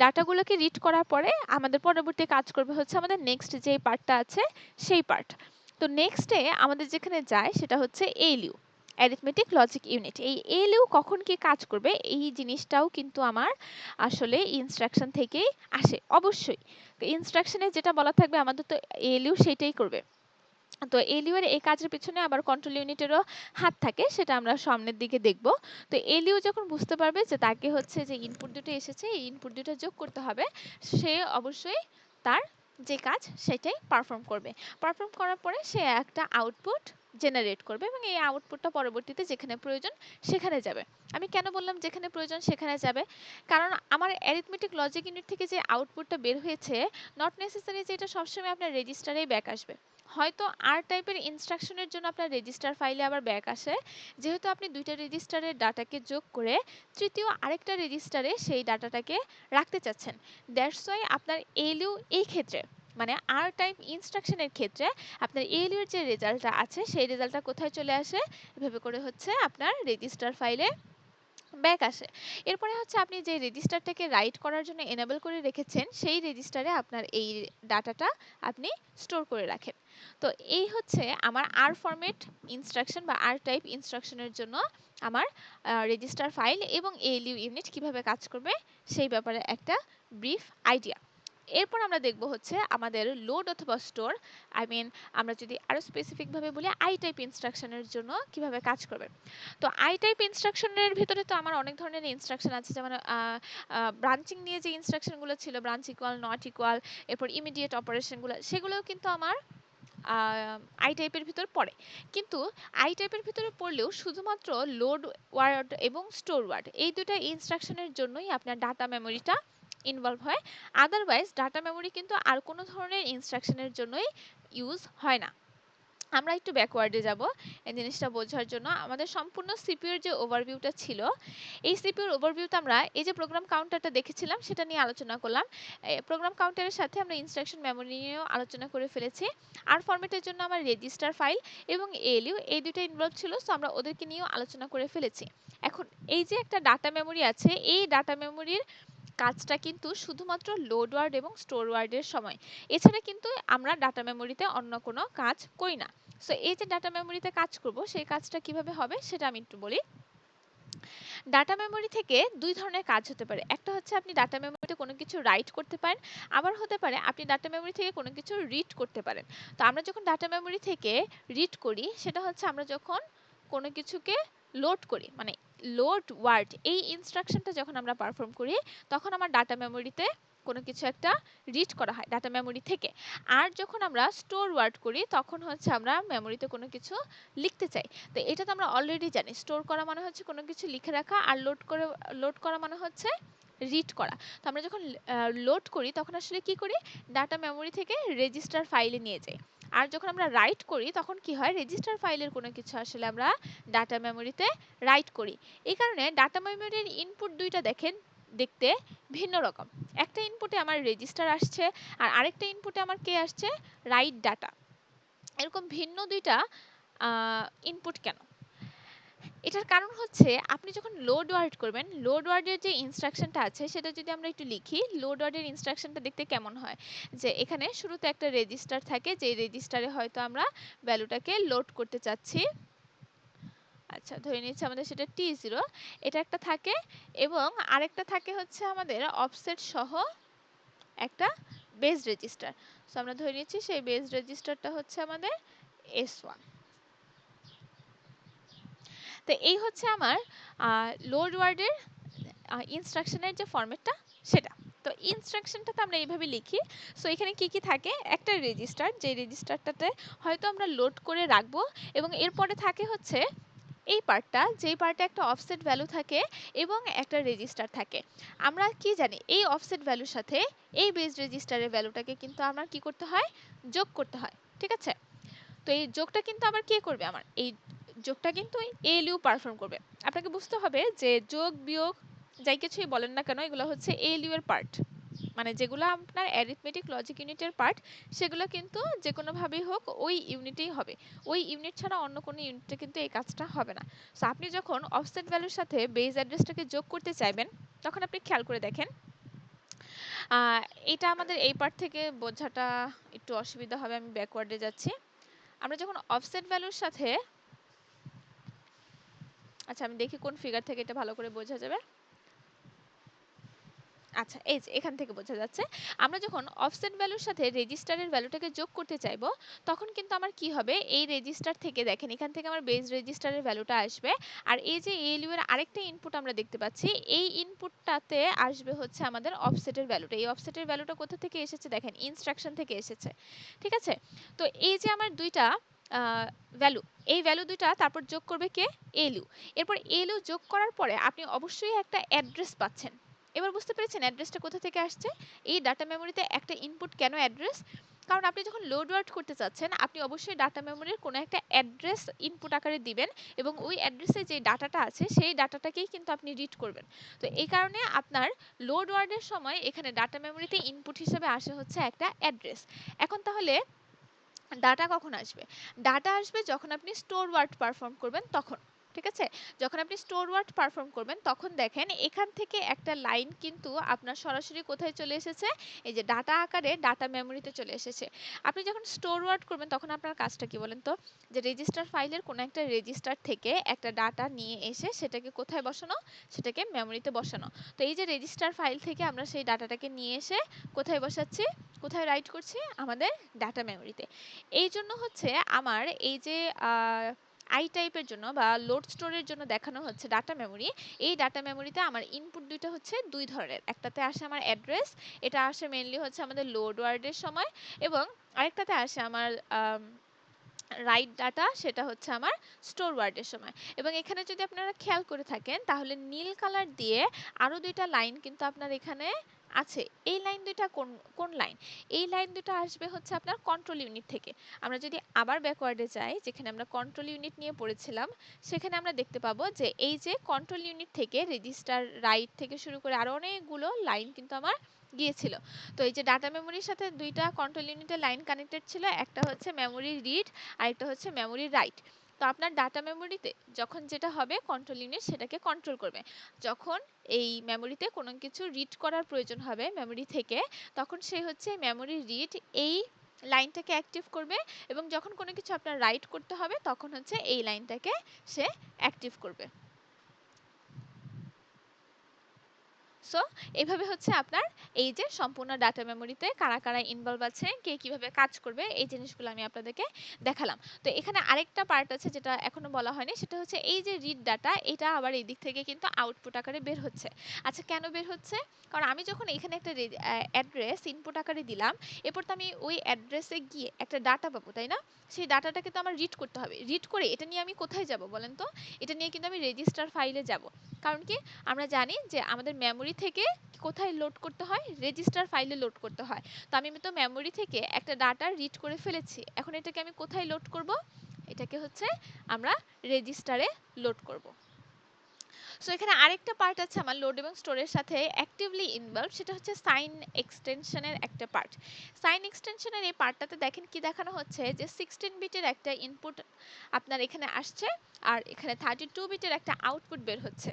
ডাটাগুলোকে রিড করার পরে আমাদের পরবর্তী কাজ করবে হচ্ছে আমাদের নেক্সট যে পার্টটা আছে সেই পার্ট। তো নেক্সটে আমাদের যেখানে যায় সেটা হচ্ছে এএলইউ, অ্যারিথমেটিক লজিক ইউনিট। এই এএলইউ কখন কি কাজ করবে এই জিনিসটাও কিন্তু আমার আসলে ইনস্ট্রাকশন থেকেই আসে অবশ্যই। ইনস্ট্রাকশনে যেটা বলা থাকবে আমাদের তো এএলইউ সেটাই করবে। তো এলইউ এর এই কাজের পিছনে আবার কন্ট্রোল ইউনিটেরও হাত থাকে, সেটা আমরা সামনের দিকে দেখব। তো এলইউ যখন বুঝতে পারবে যে তাকে হচ্ছে যে ইনপুট দুটো এসেছে, এই ইনপুট দুটো যোগ করতে হবে, সে অবশ্যই তার যে কাজ সেটাই পারফর্ম করবে। পারফর্ম করার পরে সে একটা আউটপুট জেনারেট করবে এবং এই আউটপুটটা পরবর্তীতে যেখানে প্রয়োজন সেখানে যাবে। আমি কেন বললাম যেখানে প্রয়োজন সেখানে যাবে, কারণ আমার অ্যারিথমেটিক লজিক ইউনিট থেকে যে আউটপুটটা বের হয়েছে নট নেসেসারি যে এটা সবসময় আপনার রেজিস্টারেই ব্যাক আসবে। হয়তো আর টাইপের ইনস্ট্রাকশনের জন্য আপনার রেজিস্টার ফাইলে আবার ব্যাক আসে, যেহেতু আপনি দুইটা রেজিস্টারের ডাটাকে যোগ করে তৃতীয় আরেকটা রেজিস্টারে সেই ডাটাটাকে রাখতে চাচ্ছেন। দ্যাটস ওয়াই আপনার এলইউ এই ক্ষেত্রে মানে আর টাইপ ইনস্ট্রাকশনের ক্ষেত্রে আপনার এলইউ এর যে রেজাল্টটা আছে সেই রেজাল্টটা কোথায় চলে আসে, এভাবে করে হচ্ছে আপনার রেজিস্টার ফাইলে ব্যাক আসে। এরপরে হচ্ছে আপনি যে রেজিস্টারটাকে রাইট করার জন্য এনেবল করে রেখেছেন সেই রেজিস্টারে আপনার এই ডাটাটা আপনি স্টোর করে রাখেন। তো এই হচ্ছে আমার আর ফরম্যাট ইনস্ট্রাকশন বা আর টাইপ ইনস্ট্রাকশনের জন্য আমার রেজিস্টার ফাইল এবং এএলইউ ইউনিট কিভাবে কাজ করবে সেই ব্যাপারে একটা ব্রিফ আইডিয়া। এরপর আমরা দেখব হচ্ছে আমাদের লোড অথবা স্টোর, আই মিন আমরা যদি আরো স্পেসিফিক ভাবে বলি আই টাইপ ইনস্ট্রাকশনের জন্য কিভাবে কাজ করবে। তো আই টাইপ ইনস্ট্রাকশনের ভিতরে তো আমার অনেক ধরনের ইনস্ট্রাকশন আছে, যেমন ব্রাঞ্চিং নিয়ে যে ইনস্ট্রাকশনগুলো ছিল, ব্রাঞ্চ ইকুয়াল, নট ইকুয়াল, এরপর ইমিডিয়েট অপারেশনগুলো, সেগুলোও কিন্তু আমার আই টাইপের ভিতর পড়ে। কিন্তু আই টাইপের ভিতরে পড়লেও শুধুমাত্র লোড ওয়ার্ড এবং স্টোর ওয়ার্ড এই দুটা ইনস্ট্রাকশনের জন্যই আপনার ডাটা মেমোরিটা ইনভলভ হয়। আদারওয়াইজ ডাটা মেমোরি কিন্তু আর কোনো ধরনের ইনস্ট্রাকশনের জন্যই ইউজ হয় না। আমরা একটু ব্যাকওয়ার্ডে যাব এই জিনিসটা বোঝার জন্য। আমাদের সম্পূর্ণ সিপিইউর যে ওভারভিউটা ছিল, এই সিপিইউর ওভারভিউতে আমরা এই যে প্রোগ্রাম কাউন্টারটা দেখেছিলাম সেটা নিয়ে আলোচনা করলাম। প্রোগ্রাম কাউন্টারের সাথে আমরা ইনস্ট্রাকশন মেমোরি নিয়েও আলোচনা করে ফেলেছি। আর ফরম্যাটের জন্য আমার রেজিস্টার ফাইল এবং এএলইউ এই দুটো ইনভলভ ছিল, সো আমরা ওদেরকে নিয়েও আলোচনা করে ফেলেছি। এখন এই যে একটা ডাটা মেমোরি আছে, এই ডাটা মেমোরির কাজটা কিন্তু শুধুমাত্র লোড ওয়ার্ড এবং স্টোর ওয়ার্ডের সময়, এছাড়া কিন্তু আমরা ডাটা মেমোরিতে অন্য কোনো কাজ করি না। সো এই যে ডাটা মেমোরিতে কাজ করব সেই কাজটা কিভাবে হবে সেটা আমি একটু বলি। ডাটা মেমোরি থেকে দুই ধরনের কাজ হতে পারে। একটা হচ্ছে আপনি ডাটা মেমোরিতে কোনো কিছু রাইট করতে পারেন, আবার হতে পারে আপনি ডাটা মেমোরি থেকে কোনো কিছু রিড করতে পারেন। তো আমরা যখন ডাটা মেমোরি থেকে রিড করি সেটা হচ্ছে আমরা যখন কোনো কিছুকে লোড করি, মানে লোড ওয়ার্ড এই ইনস্ট্রাকশনটা যখন আমরা পারফর্ম করি তখন আমার ডাটা মেমোরিতে কোনো কিছু একটা রিড করা হয় ডাটা মেমোরি থেকে। আর যখন আমরা স্টোর ওয়ার্ড করি তখন হচ্ছে আমরা মেমোরিতে কোনো কিছু লিখতে চাই। তো এটা তো আমরা অলরেডি জানি, স্টোর করা মানে হচ্ছে কোনো কিছু লিখে রাখা, আর লোড করা মানে হচ্ছে রিড করা। তো আমরা যখন লোড করি তখন আসলে কি করি, ডাটা মেমোরি থেকে রেজিস্টার ফাইলে নিয়ে যাই। আর যখন আমরা রাইট করি তখন কি হয়, রেজিস্টার ফাইলের কোনো কিছু আসলে আমরা ডাটা মেমোরিতে রাইট করি। এই কারণে ডাটা মেমোরির ইনপুট দুইটা দেখতে ভিন্ন রকম। একটা ইনপুটে আমার রেজিস্টার আসছে আর আরেকটা ইনপুটে আমার কে আসছে, রাইট ডাটা। এরকম ভিন্ন দুইটা ইনপুট কেন? এটার কারণ হচ্ছে আপনি যখন লোড ওয়ার্ড করবেন, লোড ওয়ার্ডের যে ইনস্ট্রাকশনটা আছে সেটা যদি আমরা একটু লিখি, লোড ওয়ার্ডের ইনস্ট্রাকশনটা দেখতে কেমন হয়, যে এখানে শুরুতে একটা রেজিস্টার থাকে, যে রেজিস্টারে হয়তো আমরা ভ্যালুটাকে লোড করতে চাচ্ছি। আচ্ছা, ধরে নিচ্ছি আমাদের সেটা T0, এটা একটা থাকে, এবং আরেকটা থাকে হচ্ছে আমাদের অফসেট সহ একটা বেস রেজিস্টার। সো আমরা ধরে নিচ্ছি সেই বেস রেজিস্টারটা হচ্ছে আমাদের S1। তো এই হচ্ছে আমার লোড ওয়ার্ডের ইনস্ট্রাকশনের যে ফরম্যাটটা সেটা। তো ইনস্ট্রাকশনটাতে আমরা এইভাবে লিখি। সো এখানে কি কি থাকে, একটা রেজিস্টার, যে রেজিস্টারটাতে হয়তো আমরা লোড করে রাখবো, এবং এরপরে থাকে হচ্ছে এই পার্টটা, যেই পার্টে একটা অফসেট ভ্যালু থাকে এবং একটা রেজিস্টার থাকে। আমরা কি জানি, এই অফসেট ভ্যালুর সাথে এই বেস রেজিস্টারের ভ্যালুটাকে কিন্তু আমার কি করতে হয়, যোগ করতে হয়। ঠিক আছে, তো এই যোগটা কিন্তু আবার কে করবে, আমার এই যোগটা কিন্তু এএলইউ পারফর্ম করবে। আপনাকে বুঝতে হবে যে যোগ বিয়োগ যাই কিছুই বলেন না কেন, এগুলো হচ্ছে এএলইউ এর পার্ট, মানে যেগুলো আপনার অ্যারিথমেটিক লজিক ইউনিটের পার্ট, সেগুলো কিন্তু যে কোনো ভাবেই হোক ওই ইউনিটেই হবে। ওই ইউনিট ছাড়া অন্য কোনো ইউনিটে কিন্তু এই কাজটা হবে না। সো আপনি যখন অফসেট ভ্যালুর সাথে বেস অ্যাড্রেসটাকে যোগ করতে চাইবেন তখন আপনি খেয়াল করে দেখেন, এটা আমাদের এই পার্ট থেকে বোঝাটা একটু অসুবিধা হবে, আমি ব্যাকওয়ার্ডে যাচ্ছি। আমরা যখন অফসেট ভ্যালুর সাথে, আচ্ছা আমি দেখি কোন ফিগার থেকে এটা ভালো করে বোঝা যাবে। আচ্ছা এই যে এখান থেকে বোঝা যাচ্ছে, আমরা যখন অফসেট ভ্যালুর সাথে রেজিস্টারের ভ্যালুটাকে যোগ করতে চাইবো, তখন কিন্তু আমার কি হবে, এই রেজিস্টার থেকে দেখেন এখান থেকে আমার বেস রেজিস্টারের ভ্যালুটা আসবে, আর এই যে এএলইউ এর আরেকটা ইনপুট আমরা দেখতে পাচ্ছি, এই ইনপুটটাতে আসবে হচ্ছে আমাদের অফসেটের ভ্যালুটা। এই অফসেটের ভ্যালুটা কোথা থেকে এসেছে দেখেন, ইনস্ট্রাকশন থেকে এসেছে, ঠিক আছে। তো এই যে আমার দুইটা ভ্যালু, এই ভ্যালু দুইটা তারপর যোগ করবে কে, এএলইউ। এরপর এএলইউ যোগ করার পরে আপনি অবশ্যই একটা অ্যাড্রেস পাচ্ছেন। এবার বুঝতে পেরেছেন অ্যাড্রেসটা কোথা থেকে আসছে? এই ডাটা মেমোরিতে একটা ইনপুট কেন অ্যাড্রেস? কারণ আপনি যখন লোড ওয়ার্ড করতে চাচ্ছেন, আপনি অবশ্যই ডাটা মেমোরির কোনো একটা অ্যাড্রেস ইনপুট আকারে দিবেন, এবং ওই অ্যাড্রেসে যে ডাটাটা আছে সেই ডাটাটাকেই কিন্তু আপনি রিড করবেন। তো এই কারণে আপনার লোড ওয়ার্ডের সময় এখানে ডাটা মেমোরিতে ইনপুট হিসেবে আসে হচ্ছে একটা অ্যাড্রেস। এখন তাহলে ডাটা কখন আসবে? ডাটা আসবে যখন আপনি স্টোর ওয়ার্ড পারফর্ম করবেন তখন, ঠিক আছে। যখন আপনি স্টোর ওয়ার্ড পারফর্ম করবেন তখন দেখেন এখান থেকে একটা লাইন কিন্তু আপনার সরাসরি কোথায় চলে এসেছে, এই যে ডাটা আকারে ডাটা মেমোরিতে চলে এসেছে। আপনি যখন স্টোর ওয়ার্ড করবেন তখন আপনার কাজটা কি বলেন তো, যে রেজিস্টার ফাইলের কোনো একটা রেজিস্টার থেকে একটা ডাটা নিয়ে এসে সেটাকে কোথায় বসানো, সেটাকে মেমোরিতে বসানো। তো এই যে রেজিস্টার ফাইল থেকে আমরা সেই ডাটাটাকে নিয়ে এসে কোথায় বসাচ্ছি, কোথায় রাইট করছি, আমাদের ডাটা মেমোরিতে। এই জন্য হচ্ছে আমার এই যে আই টাইপের জন্য বা লোড স্টোরের জন্য দেখানো হচ্ছে ডাটা মেমোরি, এই ডাটা মেমোরিতে আমার ইনপুট দুইটা হচ্ছে দুই ধরনের, একটাতে আসে আমার অ্যাড্রেস, এটা আসে মেইনলি হচ্ছে আমাদের লোড ওয়ার্ডের সময়, এবং আরেকটাতে আসে আমার রাইট ডাটা, সেটা হচ্ছে আমার স্টোর ওয়ার্ডের সময়। এবং এখানে যদি আপনারা খেয়াল করে থাকেন তাহলে নীল কালার দিয়ে আরো দুইটা লাইন কিন্তু আপনার এখানে আছে। এই লাইন দুইটা কোন কোন লাইন? এই লাইন দুটো আসবে হচ্ছে আপনার কন্ট্রোল ইউনিট থেকে। আমরা যদি আবার ব্যাকওয়ার্ডে যাই, যেখানে আমরা কন্ট্রোল ইউনিট নিয়ে পড়েছিলাম, সেখানে আমরা দেখতে পাবো যে এই যে কন্ট্রোল ইউনিট থেকে রেজিস্টার রাইট থেকে শুরু করে আরো অনেকগুলো লাইন কিন্তু আমার গিয়েছিল। তো এই যে ডাটা মেমোরির সাথে দুইটা কন্ট্রোল ইউনিটের লাইন কানেক্টেড ছিল, একটা হচ্ছে মেমোরি রিড, আরেকটা হচ্ছে মেমোরি রাইট। তো আপনার ডাটা মেমোরিতে যখন যেটা হবে, কন্ট্রোল ইউনিট সেটাকে কন্ট্রোল করবে। যখন এই মেমোরিতে কোনো কিছু রিড করার প্রয়োজন হবে মেমোরি থেকে, তখন সে হচ্ছে মেমোরি রিড এই লাইনটাকে অ্যাক্টিভ করবে, এবং যখন কোনো কিছু আপনার রাইট করতে হবে তখন হচ্ছে এই লাইনটাকে সে অ্যাক্টিভ করবে। সো এভাবে হচ্ছে আপনার এই যে সম্পূর্ণ ডাটা মেমোরিতে কারা কারা ইনভলভ আছে, কে কিভাবে কাজ করবে, এই জিনিসগুলো আমি আপনাদেরকে দেখালাম। তো এখানে আরেকটা পার্ট আছে যেটা এখনো বলা হয়নি, সেটা হচ্ছে এই যে রিড ডাটা, এটা আবার এই দিক থেকে কিন্তু আউটপুট আকারে বের হচ্ছে। আচ্ছা কেন বের হচ্ছে? কারণ আমি যখন এখানে একটা অ্যাড্রেস ইনপুট আকারে দিলাম, এরপর তো আমি ওই অ্যাড্রেসে গিয়ে একটা ডাটা পাবো, তাই না? সেই ডাটাটাকে তো আমার রিড করতে হবে। রিড করে এটা নিয়ে আমি কোথায় যাব বলেন তো? এটা নিয়ে কিন্তু আমি রেজিস্টার ফাইলে যাব। কারণ কি, আমরা জানি যে আমাদের মেমোরি থেকে কোথায় লোড করতে হয়, রেজিস্টার ফাইলে লোড করতে হয়। তো আমি তো মেমোরি থেকে একটা ডাটা রিড করে ফেলেছি, এখন এটাকে আমি কোথায় লোড করব? এটাকে হচ্ছে আমরা রেজিস্টারে লোড করব। সো এখানে আরেকটা পার্ট আছে আমার লোড এবং স্টোরের সাথে অ্যাক্টিভলি ইনভলভ, সেটা হচ্ছে সাইন এক্সটেনশনের একটা পার্ট। সাইন এক্সটেনশনের এই পার্টটাতে দেখেন কি দেখানো হচ্ছে, যে 16 বিটের একটা ইনপুট আপনার এখানে আসছে, আর এখানে 32 বিটের একটা আউটপুট বের হচ্ছে।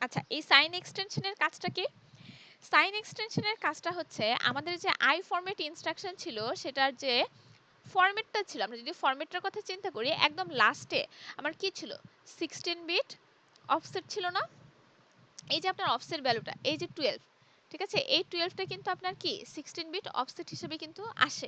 আচ্ছা এই সাইন এক্সটেনশনের কাজটা কি? সাইন এক্সটেনশনের কাজটা হচ্ছে আমাদের যে আই ফরম্যাট ইনস্ট্রাকশন ছিল, সেটার যে ফরম্যাটটা ছিল, আমরা যদি ফরম্যাটটার কথা চিন্তা করি, একদম লাস্টে আমার কি ছিল, 16 বিট অফসেট ছিল না? এই যে আপনার অফসেট ভ্যালুটা, এই যে 12, ঠিক আছে, এই 12টা কিন্তু আপনার কি 16 বিট অফসেট হিসেবে কিন্তু আসে।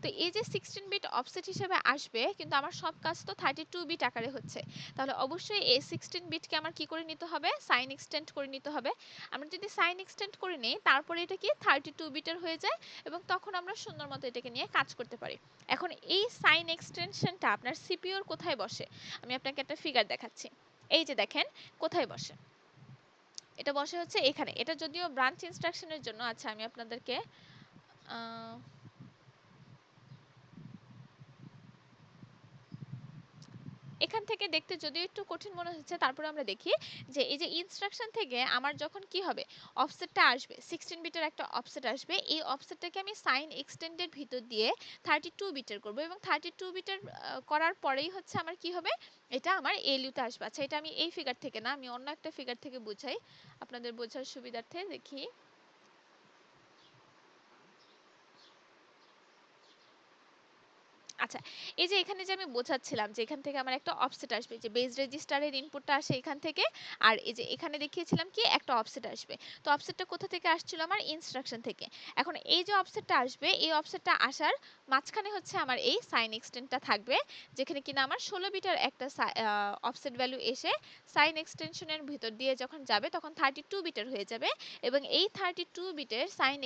তো এই যে 16 বিট অফসেট হিসেবে আসবে, কিন্তু আমার সব কাজ তো 32 বিট আকারে হচ্ছে, তাহলে অবশ্যই এই 16 বিটকে আমার কি করে নিতে হবে, সাইন এক্সটেন্ড করে নিতে হবে। আমরা যদি সাইন এক্সটেন্ড করে নিই, তারপরে এটা কি 32 বিটের হয়ে যায়, এবং তখন আমরা সুন্দর মতো এটাকে নিয়ে কাজ করতে পারি। এখন এই সাইন এক্সটেনশনটা আপনার সিপিইউর কোথায় বসে, আমি আপনাকে একটা ফিগার দেখাচ্ছি। এই যে দেখেন কোথায় বসে, এটা বসে হচ্ছে এখানে। এটা যদিও ব্রাঞ্চ ইনস্ট্রাকশনের জন্য, আচ্ছা আমি আপনাদেরকে এখান থেকে দেখতে যদিও একটু কঠিন মনে হচ্ছে, তারপরে আমরা দেখি যে এই যে ইনস্ট্রাকশন থেকে আমার যখন কি হবে, অফসেটটা আসবে, 16 বিটের একটা অফসেট আসবে, এই অফসেটটাকে আমি সাইন এক্সটেন্ডের ভিতর দিয়ে 32 বিটের করব, এবং 32 বিটের করার পরেই হচ্ছে আমার কি হবে, এটা আমার এলইউতে আসবে। আচ্ছা এটা আমি এই ফিগার থেকে না, আমি অন্য একটা ফিগার থেকে বুঝাই আপনাদের বোঝার সুবিধার্থে। দেখি, আচ্ছা, এই যে এখানে যে আমি বোঝাচ্ছিলাম যে এখান থেকে আমার একটা অফসেট আসবে, যে বেস রেজিস্টারের ইনপুটটা আসে এখান থেকে, আর এই যে এখানে দেখিয়েছিলাম কি একটা অফসেট আসবে। তো অফসেটটা কোথা থেকে আসছিল? আমার ইনস্ট্রাকশন থেকে। এখন এই যে অফসেটটা আসবে, এই অফসেটটা আসার মাঝখানে হচ্ছে আমার এই সাইন এক্সটেন্ডটা থাকবে, যেখানে কিনা আমার 16 বিটার একটা অফসেট ভ্যালু এসে সাইন এক্সটেনশনের ভিতর দিয়ে যখন যাবে তখন 32 বিটার হয়ে যাবে, এবং এই 32 বিটের সাইন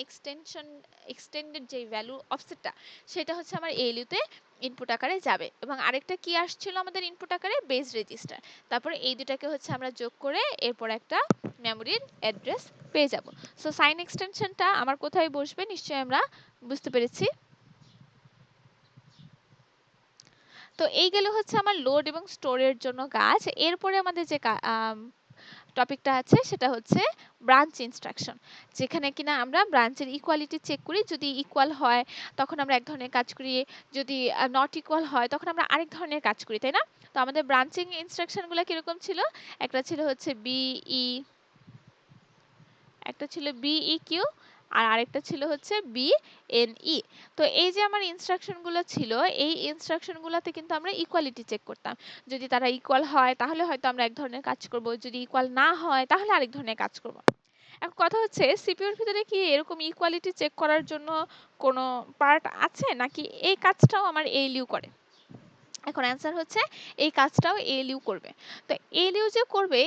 এক্সটেন্ডেড যে ভ্যালু অফসেটটা, সেটা হচ্ছে আমার এএলইউ-তে ইনপুট আকারে যাবে। এবং আরেকটা কি আসছিল আমাদের ইনপুট আকারে? Base register. তারপরে এই দুটাকে হচ্ছে আমরা যোগ করে এরপর একটা মেমোরির অ্যাড্রেস পেয়ে যাব। সো সাইন এক্সটেনশনটা আমার কোথায় বসবে নিশ্চয়ই আমরা বুঝতে পেরেছি। তো এই গেল হচ্ছে আমার লোড এবং স্টোরের জন্য কাজ। এরপরে আমাদের যে টপিকটা আছে সেটা হচ্ছে ব্রাঞ্চ ইনস্ট্রাকশন, যেখানে কিনা আমরা ব্রাঞ্চের ইকুয়ালিটি চেক করি। যদি ইকুয়াল হয় তখন আমরা এক ধরনের কাজ করি, যদি নট ইকুয়াল হয় তখন আমরা আরেক ধরনের কাজ করি, তাই না? তো আমাদের ব্রাঞ্চিং ইনস্ট্রাকশনগুলো কিরকম ছিল? একটা ছিল হচ্ছে একটা ছিল বিইকিউ, আর আরেকটা ছিল হচ্ছে বিএনই। তো এই যে আমার ইনস্ট্রাকশনগুলো ছিল, এই ইনস্ট্রাকশনগুলোতে কিন্তু আমরা ইকুয়ালিটি চেক করতাম। যদি তারা ইকুয়াল হয় তাহলে হয়তো আমরা এক ধরনের কাজ করব, যদি ইকুয়াল না হয় তাহলে আরেক ধরনের কাজ করব। এখন কথা হচ্ছে, সিপিইউর ভিতরে কি এরকম ইকুয়ালিটি চেক করার জন্য কোনো পার্ট আছে, নাকি এই কাজটাও আমার এএলইউ করে? এখন অ্যান্সার হচ্ছে এই কাজটাও এএলইউ করবে। তো এএলইউ যে করবে,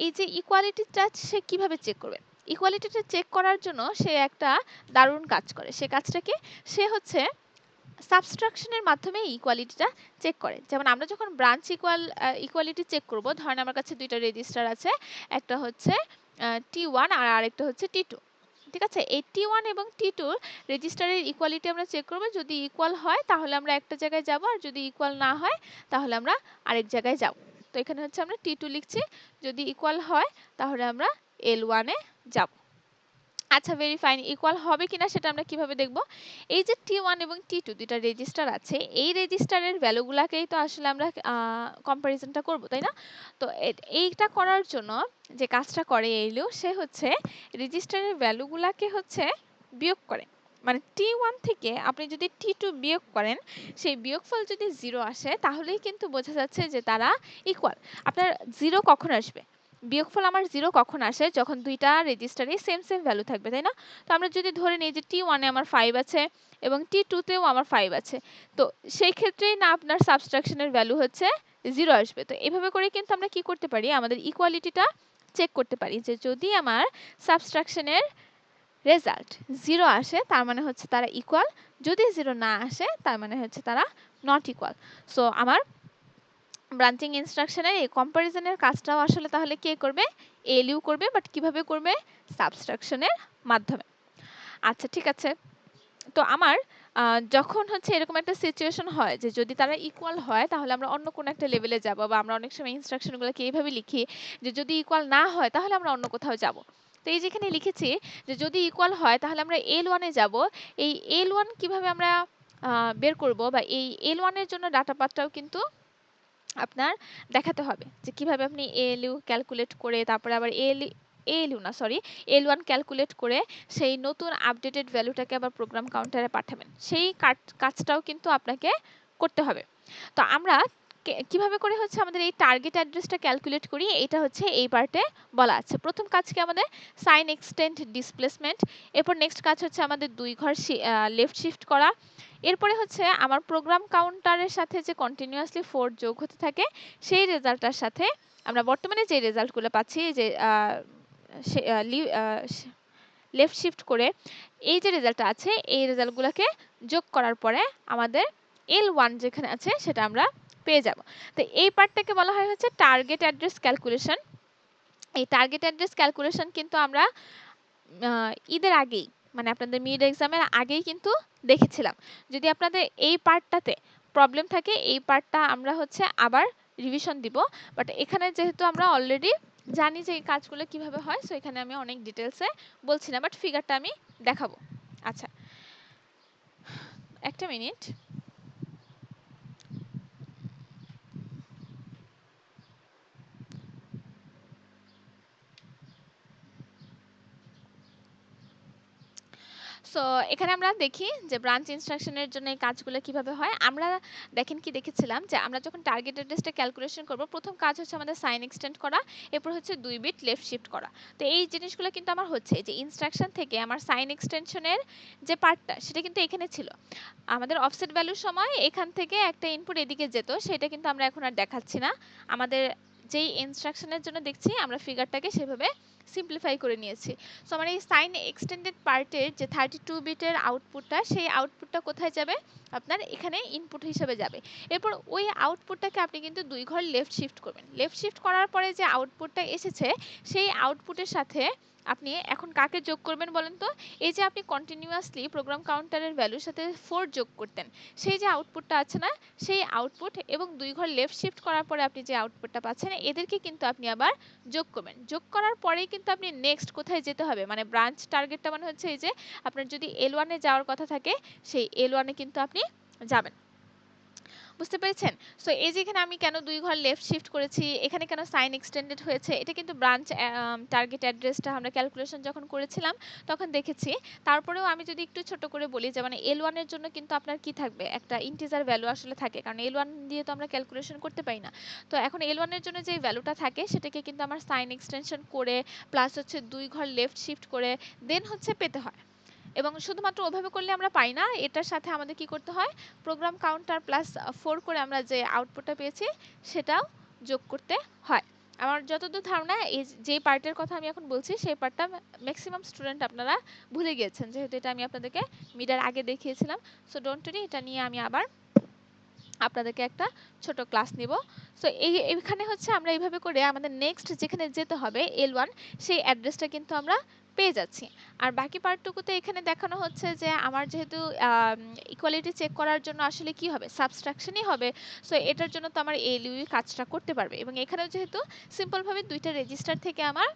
এই যে ইকুয়ালিটিটা সে কিভাবে চেক করবে? ইকুয়ালিটিটা চেক করার জন্য সে একটা দারুণ কাজ করে। সে কাজটা কি? সে হচ্ছে সাবট্রাকশনের মাধ্যমে ইকুয়ালিটিটা চেক করে। যেমন আমরা যখন ব্রাঞ্চ ইকুয়ালিটি চেক করব, ধরেন আমার কাছে দুইটা রেজিস্টার আছে, একটা হচ্ছে T1 আর আরেকটা হচ্ছে T2। ঠিক আছে, এই T1 এবং T2 রেজিস্টারের ইকুয়ালিটি আমরা চেক করব। যদি ইকুয়াল হয় তাহলে আমরা একটা জায়গায় যাব, আর যদি ইকুয়াল না হয় তাহলে আমরা আরেক জায়গায় যাব। তো এখানে হচ্ছে আমরা T2 লিখছি, যদি ইকুয়াল হয় তাহলে আমরা L1 এ যাব। আচ্ছা, ভেরি ফাইন। ইকুয়াল হবে কিনা সেটা আমরা কিভাবে দেখব? এই যে T1 এবং T2 দুইটা রেজিস্টার আছে, এই রেজিস্টারের ভ্যালুগুলাকেই তো আসলে আমরা কম্পারিজনটা করব, তাই না? তো এইটা করার জন্য যে কাজটা করে এএলইউ, সে হচ্ছে রেজিস্টারের ভ্যালুগুলাকে হচ্ছে বিয়োগ করে। মানে T1 থেকে আপনি যদি T2 বিয়োগ করেন, সেই বিয়োগফল যদি 0 আসে তাহলেই কিন্তু বোঝা যাচ্ছে যে তারা ইকুয়াল। আপনার 0 কখন আসবে? বিয়োগফল আমার 0 কখন আসে? যখন দুইটা রেজিস্টারে সেম ভ্যালু থাকবে, তাই না? তো আমরা যদি ধরে নিই যে T1 এ আমার 5 আছে এবং T2 তেও আমার 5 আছে, তো সেই ক্ষেত্রেই না আপনার সাবট্রাকশনের ভ্যালু হচ্ছে 0 আসবে। তো এভাবে করে কিন্তু আমরা কি করতে পারি? আমাদের ইকুয়ালিটিটা চেক করতে পারি, যে যদি আমার সাবট্রাকশনের রেজাল্ট 0 আসে তার মানে হচ্ছে তারা ইকুয়াল, যদি 0 না আসে তার মানে হচ্ছে তারা নট ইকুয়াল। সো আমার ব্রাঞ্চিং ইনস্ট্রাকশনের এই কম্পারিজনের কাজটাও আসলে তাহলে কে করবে? এএলইউ করবে, বাট কিভাবে করবে? সাবট্রাকশনের মাধ্যমে। আচ্ছা, ঠিক আছে। তো আমার যখন হচ্ছে এরকম একটা সিচুয়েশন হয় যে যদি তারা ইকুয়াল হয় তাহলে আমরা অন্য কোনো একটা লেভেলে যাব, বা আমরা অনেক সময় ইনস্ট্রাকশনগুলোকে এইভাবে লিখি যে যদি ইকুয়াল না হয় তাহলে আমরা অন্য কোথাও যাব। তো এই যেখানে লিখেছি যে যদি ইকুয়াল হয় তাহলে আমরা L1 এ যাব। এই L1 কিভাবে আমরা বের করব, বা এই L1 এর জন্য ডাটা পাথটাও কিন্তু আপনার দেখাতে হবে, যে কিভাবে আপনি এএলইউ ক্যালকুলেট করে তারপরে আবার এএলইউ না, সরি, L1 ক্যালকুলেট করে সেই নতুন আপডেটেড ভ্যালুটাকে আবার প্রোগ্রাম কাউন্টারে পাঠাবেন। সেই কাজটাও কিন্তু আপনাকে করতে হবে। তো আমরা কিভাবে করে হচ্ছে আমাদের এই টার্গেট অ্যাড্রেসটা ক্যালকুলেট করি, এটা হচ্ছে এই পার্টে বলা আছে। প্রথম কাজ কি আমাদের? Sign extend displacement. এরপর নেক্সট কাজ হচ্ছে আমাদের 2 ঘর লেফট শিফট করা। এরপরে হচ্ছে আমার প্রোগ্রাম কাউন্টারের সাথে যে কন্টিনিউয়াসলি 4 যোগ হতে থাকে, সেই রেজাল্টটার সাথে আমরা বর্তমানে যে রেজাল্টগুলো পাচ্ছি, যে লেফট শিফট করে এই যে রেজাল্টটা আছে, এই রেজাল্টগুলোকে যোগ করার পরে আমাদের L1 যেখানে আছে সেটা আমরা পেয়ে যাব। তো এই পার্টটাকে বলা হয় হচ্ছে টার্গেট অ্যাড্রেস ক্যালকুলেশন। এই টার্গেট অ্যাড্রেস ক্যালকুলেশন কিন্তু আমরা ঈদের আগেই, মানে আপনাদের মিড এক্সামের আগেই কিন্তু দেখেছিলাম। যদি আপনাদের এই পার্টটাতে প্রবলেম থাকে, এই পার্টটা আমরা হচ্ছে আবার রিভিশন দিব। বাট এখানে যেহেতু আমরা অলরেডি জানি যে এই কাজগুলো কিভাবে হয়, সো এখানে আমি অনেক ডিটেলসে বলছি না, বাট ফিগারটা আমি দেখাবো। আচ্ছা, একটা মিনিট। সো এখানে আমরা দেখি যে ব্রাঞ্চ ইনস্ট্রাকশনের জন্য এই কাজগুলো কিভাবে হয়। আমরা দেখেন কি দেখেছিলাম যে আমরা যখন টার্গেট অ্যাড্রেসটা ক্যালকুলেশন করব, প্রথম কাজ হচ্ছে আমাদের সাইন এক্সটেন্ড করা, এরপর হচ্ছে 2 বিট লেফট শিফট করা। তো এই জিনিসগুলো কিন্তু আমার হচ্ছে যে ইনস্ট্রাকশন থেকে আমার সাইন এক্সটেনশনের যে পার্টটা সেটা কিন্তু এখানে ছিল। আমাদের অফসেট ভ্যালুর সময় এখান থেকে একটা ইনপুট এদিকে যেত, সেটা কিন্তু আমরা এখন আর দেখাচ্ছি না। আমাদের যেই ইনস্ট্রাকশনের জন্য দেখছি আমরা ফিগারটাকে সেভাবে সিম্পলিফাই করে নিয়েছি। সো আমার এই সাইন এক্সটেন্ডেড পার্টের যে 32 বিটের আউটপুটটা, সেই আউটপুটটা কোথায় যাবে? আপনার এখানে ইনপুট হিসেবে যাবে। এরপর ওই আউটপুটটাকে আপনি কিন্তু 2 ঘর লেফট শিফট করবেন। লেফট শিফট করার পরে যে আউটপুটটা এসেছে, সেই আউটপুটের সাথে আপনি এখন কাকে যোগ করবেন বলেন তো? এই যে আপনি কন্টিনিউয়াসলি প্রোগ্রাম কাউন্টারের ভ্যালুর সাথে 4 যোগ করতেন, সেই যে আউটপুটটা আছে না, সেই আউটপুট এবং 2 ঘর লেফট শিফট করার পরে আপনি যে আউটপুটটা পাচ্ছেন, এদেরকে কিন্তু আপনি আবার যোগ করবেন। যোগ করার পরেই কিন্তু আপনি নেক্সট কোথায় যেতে হবে, মানে ব্রাঞ্চ টার্গেটটা মানে হচ্ছে এই যে আপনার যদি L1 এ যাওয়ার কথা থাকে, সেই L1 এ কিন্তু আপনি যাবেন। বুঝতে পেরেছেন? সো এই যে এখানে আমি কেন 2 ঘর লেফট শিফট করেছি, এখানে কেন সাইন এক্সটেন্ডেড হয়েছে, এটা কিন্তু ব্রাঞ্চ টার্গেট অ্যাড্রেসটা আমরা ক্যালকুলেশন যখন করেছিলাম তখন দেখেছি। তারপরেও আমি যদি একটু ছোট করে বলি যে মানে L1 এর জন্য কিন্তু আপনার কি থাকবে? একটা ইন্টিজার ভ্যালু আসলে থাকে। কারণ L1 দিয়ে তো আমরা ক্যালকুলেশন করতে পারি না। তো এখন L1 এর জন্য যে ভ্যালুটা থাকে সেটাকে কিন্তু আমার সাইন এক্সটেনশন করে প্লাস হচ্ছে 2 ঘর লেফট শিফট করে দেন হচ্ছে পেতে হয়। এবং শুধুমাত্র ওভাবে করলে আমরা পাই না, এটার সাথে আমাদের কি করতে হয়? প্রোগ্রাম কাউন্টার প্লাস 4 করে আমরা যে আউটপুটটা পেয়েছি সেটাও যোগ করতে হয়। আমার যতদূর ধারণা এই যে পার্টের কথা আমি এখন বলছি, সেই পার্টটা ম্যাক্সিমাম স্টুডেন্ট আপনারা ভুলে গিয়েছেন, যেহেতু এটা আমি আপনাদেরকে মিডার আগে দেখিয়েছিলাম। সো ডোন্ট ওয়ারি, এটা নিয়ে আমি আবার আপনাদেরকে একটা ছোট ক্লাস নিব। সো এইখানে হচ্ছে আমরা এইভাবে করে আমাদের নেক্সট যেখানে যেতে হবে L1, সেই অ্যাড্রেসটা কিন্তু আমরা পেয়ে যাচ্ছি। আর বাকি পার্টটুকুতে এখানে দেখানো হচ্ছে যে আমার যেহেতু ইকুয়ালিটি চেক করার জন্য আসলে কি হবে, সাবট্রাকশনই হবে। সো এটার জন্য তো আমার ALU কাজটা করতে পারবে, এবং এখানেও যেহেতু সিম্পলভাবে দুইটা রেজিস্টার থেকে আমার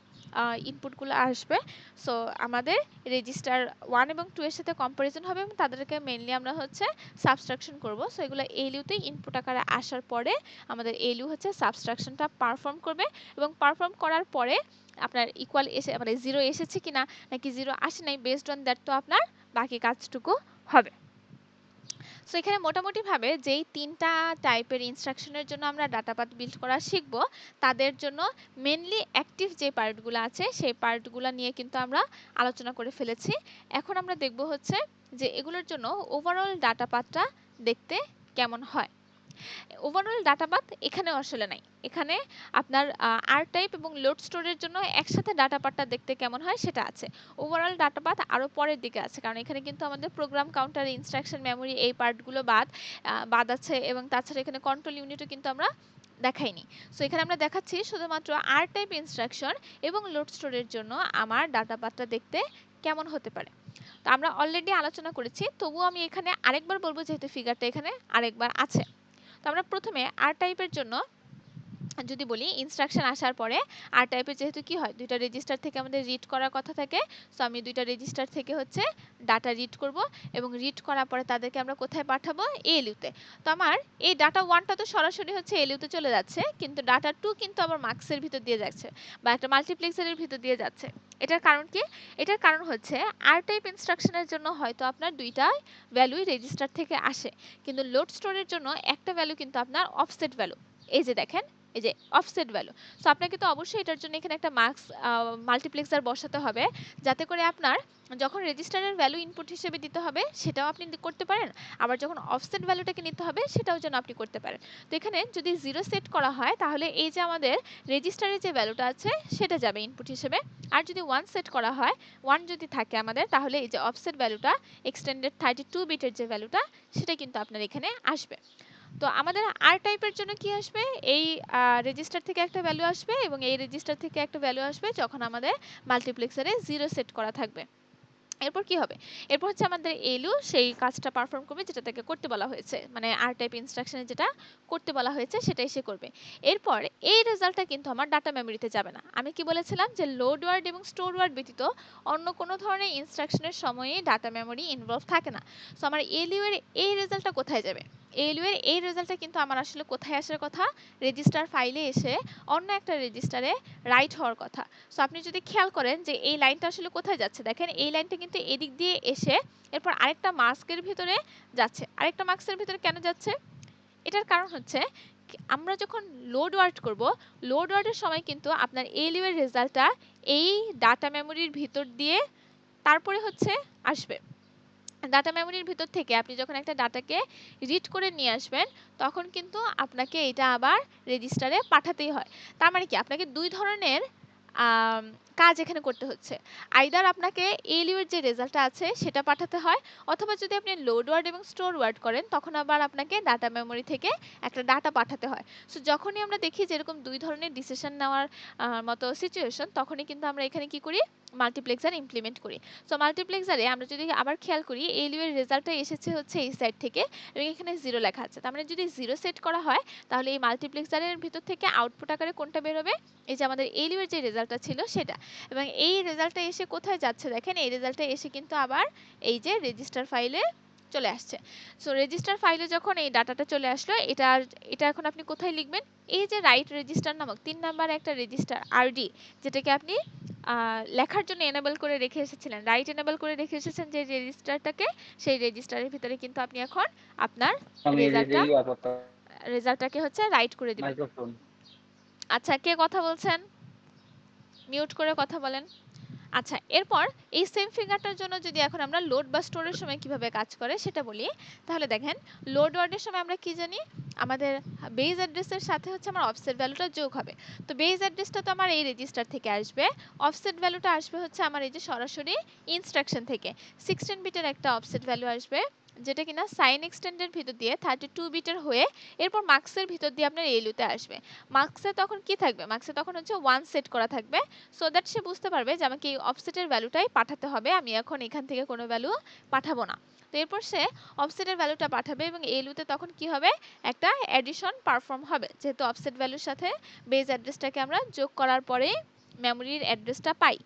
ইনপুটগুলো আসবে। সো আমাদের রেজিস্টার 1 এবং 2 এর সাথে কম্পারিজন হবে এবং তাদেরকে মেইনলি আমরা হচ্ছে সাবট্রাকশন করব। সো এগুলো এলইউতে ইনপুট আকারে আসার পরে আমাদের এলইউ হচ্ছে সাবট্রাকশনটা পারফর্ম করবে, এবং পারফর্ম করার পরে আপনার ইকুয়াল এসে মানে 0 এসেছে কিনা নাকি 0 আসে নাই, বেসড অন দ্যাট তো আপনার বাকি কাজটুকু হবে। সো এখানে মোটামুটিভাবে যেই 3টা টাইপের ইনস্ট্রাকশনের জন্য আমরা ডাটাপাথ বিল্ড করা শিখব, তাদের জন্য মেইনলি অ্যাক্টিভ যে পার্টগুলো আছে সেই পার্টগুলো নিয়ে কিন্তু আমরা আলোচনা করে ফেলেছি। এখন আমরা দেখব হচ্ছে যে এগুলোর জন্য ওভারঅল ডাটাপাথটা দেখতে কেমন হয়। ওভারঅল ডাটা পাথ এখানেও আসলে নাই। এখানে আপনার আর টাইপ এবং লোড স্টোরের জন্য একসাথে ডাটা পাথটা দেখতে কেমন হয় সেটা আছে। ওভারঅল ডাটা পাথ আরো পরের দিকে আছে, কারণ এখানে কিন্তু আমাদের প্রোগ্রাম কাউন্টার, ইনস্ট্রাকশন মেমরি এই পার্টগুলো বাদ আছে, এবং তাছাড়া এখানে কন্ট্রোল ইউনিটও কিন্তু আমরা দেখাইনি। সো এখানে আমরা দেখাচ্ছি শুধুমাত্র আর টাইপ ইনস্ট্রাকশন এবং লোড স্টোরের জন্য আমার ডাটা পাথটা দেখতে কেমন হতে পারে। তো আমরা অলরেডি আলোচনা করেছি, তবুও আমি এখানে আরেকবার বলবো, যেহেতু ফিগারটা এখানে আরেকবার আছে। তো আমরা প্রথমে আর টাইপের জন্য যদি বলি, ইনস্ট্রাকশন আসার পরে আর টাইপের যেহেতু কি হয়, দুইটা রেজিস্টার থেকে আমাদের রিড করার কথা থাকে। সো আমি দুইটা রেজিস্টার থেকে হচ্ছে ডাটা রিড করব, এবং রিড করার পরে তাদেরকে আমরা কোথায় পাঠাবো? এলইউতে। তো আমার এই ডাটা 1টা তো সরাসরি হচ্ছে এলইউতে চলে যাচ্ছে, কিন্তু ডাটা 2 কিন্তু আবার মার্কসের ভিতর দিয়ে যাচ্ছে, বা একটা মাল্টিপ্লেক্সারের ভিতর দিয়ে যাচ্ছে। এটার কারণ কি? এটার কারণ হচ্ছে আর টাইপ ইনস্ট্রাকশনের জন্য হয়তো আপনার দুইটাই ভ্যালুই রেজিস্টার থেকে আসে, কিন্তু লোড স্টোরের জন্য একটা ভ্যালু কিন্তু আপনার অফসেট ভ্যালু। এই যে দেখেন, এই যে অফসেট ভ্যালু। সো আপনাকে তো অবশ্যই এটার জন্য এখানে একটা মার্কস মাল্টিপ্লেক্সার বসাতে হবে, যাতে করে আপনার যখন রেজিস্টারের ভ্যালু ইনপুট হিসেবে দিতে হবে সেটাও আপনি করতে পারেন, আবার যখন অফসেট ভ্যালুটাকে নিতে হবে সেটাও যেন আপনি করতে পারেন। তো এখানে যদি 0 সেট করা হয়, তাহলে এই যে আমাদের রেজিস্টারে যে ভ্যালুটা আছে সেটা যাবে ইনপুট হিসেবে। আর যদি 1 সেট করা হয়, 1 যদি থাকে আমাদের, তাহলে এই যে অফসেট ভ্যালুটা, এক্সটেন্ডেড 32 বিটের যে ভ্যালুটা, সেটা কিন্তু আপনার এখানে আসবে। তো আমাদের আর টাইপের জন্য কি আসবে? এই রেজিস্টার থেকে একটা ভ্যালু আসবে, এবং এই রেজিস্টার থেকে একটা ভ্যালু আসবে যখন আমাদের মাল্টিপ্লেক্সারে 0 সেট করা থাকবে। এরপর কি হবে? এরপর হচ্ছে আমাদের এলইউ সেই কাজটা পারফর্ম করবে যেটা তাকে করতে বলা হয়েছে, মানে আর টাইপ ইনস্ট্রাকশনে যেটা করতে বলা হয়েছে সেটাই সে করবে। এরপর এই রেজাল্টটা কিন্তু আমার ডাটা মেমরিতে যাবে না। আমি কি বলেছিলাম যে লোড ওয়ার্ড এবং স্টোর ওয়ার্ড ব্যতীত অন্য কোনো ধরনের ইনস্ট্রাকশনের সময়ে ডাটা মেমরি ইনভলভ থাকে না। সো আমার এলইউ এর এই রেজাল্টটা কোথায় যাবে? ALU এর এই রেজাল্টটা কিন্তু আমার আসলে কোথায় আসার কথা, রেজিস্টার ফাইলে এসে অন্য একটা রেজিস্টারে রাইট হওয়ার কথা। সো আপনি যদি খেয়াল করেন যে এই লাইনটা আসলে কোথায় যাচ্ছে, দেখেন এই লাইনটা কিন্তু এদিক দিয়ে এসে এরপর আরেকটা মাস্কের ভিতরে যাচ্ছে। আরেকটা মাস্কের ভিতরে কেন যাচ্ছে? এটার কারণ হচ্ছে আমরা যখন লোড ওয়ার্ড করব, লোড ওয়ার্ডের সময় কিন্তু আপনার ALU এর রেজাল্টটা এই ডাটা মেমোরির ভিতর দিয়ে তারপরে হচ্ছে আসবে। ডাটা মেমোরির ভিতর থেকে আপনি যখন একটা ডাটাকে রিড করে নিয়ে আসবেন, তখন কিন্তু আপনাকে এটা আবার রেজিস্টারে পাঠাতেই হয়। তার মানে কি আপনাকে দুই ধরনের কাজ এখানে করতে হচ্ছে। আইদার আপনাকে ALU এর যে রেজাল্টটা আছে সেটা পাঠাতে হয়, অথবা যদি আপনি লোড ওয়ার্ড এবং স্টোর ওয়ার্ড করেন তখন আবার আপনাকে ডাটা মেমোরি থেকে একটা ডাটা পাঠাতে হয়। সো যখনই আমরা দেখি যে এরকম দুই ধরনের ডিসিশন নেওয়ার মতো সিচুয়েশন, তখনই কিন্তু আমরা এখানে কি করি, মাল্টিপ্লেক্সার ইমপ্লিমেন্ট করি। সো মাল্টিপ্লেক্সারে আমরা যদি আবার খেয়াল করি, ALU এর রেজাল্টটা এসেছে হচ্ছে এই সাইড থেকে এবং এখানে 0 লেখা আছে। তার মানে যদি 0 সেট করা হয় তাহলে এই মাল্টিপ্লেক্সারের ভিতর থেকে আউটপুট আকারে কোনটা বের হবে, এই যে আমাদের ALU এর যে রেজাল্টটা ছিল সেটা। এবং এই রেজাল্টটা এসে কোথায় যাচ্ছে, দেখেন এই রেজাল্টটা এসে কিন্তু আবার এই যে রেজিস্টার ফাইলে চলে আসছে। সো রেজিস্টার ফাইলে যখন এই ডাটাটা চলে আসলো, এটা এখন আপনি কোথায় লিখবেন, এই যে রাইট রেজিস্টার নামক 3 নাম্বার একটা রেজিস্টার RD, যেটাকে আপনি লেখার জন্য এনেবল করে রেখে এসেছিলেন, রাইট এনেবল করে রেখে এসেছেন যে রেজিস্টারটাকে, সেই রেজিস্টারের ভিতরে কিন্তু আপনি এখন আপনার আমি রেজাল্টটা এই ব্যাপারটা রেজাল্টটাকে হচ্ছে রাইট করে দিবেন। মাইক্রোফোন আচ্ছা, কে কথা বলছেন? মিউট করে কথা বলেন। আচ্ছা, এরপর এই সেম ফিগারটার জন্য যদি এখন আমরা লোড বা স্টোরের সময় কিভাবে কাজ করে সেটা বলি, তাহলে দেখেন লোড ওয়ার্ডের সময় আমরা কি জানি, আমাদের বেস অ্যাড্রেসের সাথে হচ্ছে আমার অফসেট ভ্যালুটা যোগ হবে। তো বেস অ্যাড্রেসটা তো আমার এই রেজিস্টার থেকে আসবে, অফসেট ভ্যালুটা আসবে হচ্ছে আমার এই যে সরাসরি ইনস্ট্রাকশন থেকে। 16 বিটের একটা অফসেট ভ্যালু আসবে, যেটা কিনা সাইন এক্সটেন্ডের ভিতর দিয়ে 32 বিটের হয়ে এরপর মার্কসের ভিতর দিয়ে আপনার এলইউতে আসবে। মার্কসে তখন কি থাকবে, মার্কসে তখন হচ্ছে 1 সেট করা থাকবে, সো দ্যাট সে বুঝতে পারবে যে আমাকে এই অফসেটের ভ্যালুটাই পাঠাতে হবে, আমি এখন এখান থেকে কোনো ভ্যালু পাঠাবো না। তো এরপর সে অফসেটের ভ্যালুটা পাঠাবে এবং এলইউতে তখন কি হবে, একটা অ্যাডিশন পারফর্ম হবে, যেহেতু অফসেট ভ্যালুর সাথে বেস অ্যাড্রেসটাকে আমরা যোগ করার পরে মেমোরির অ্যাড্রেসটা পাই।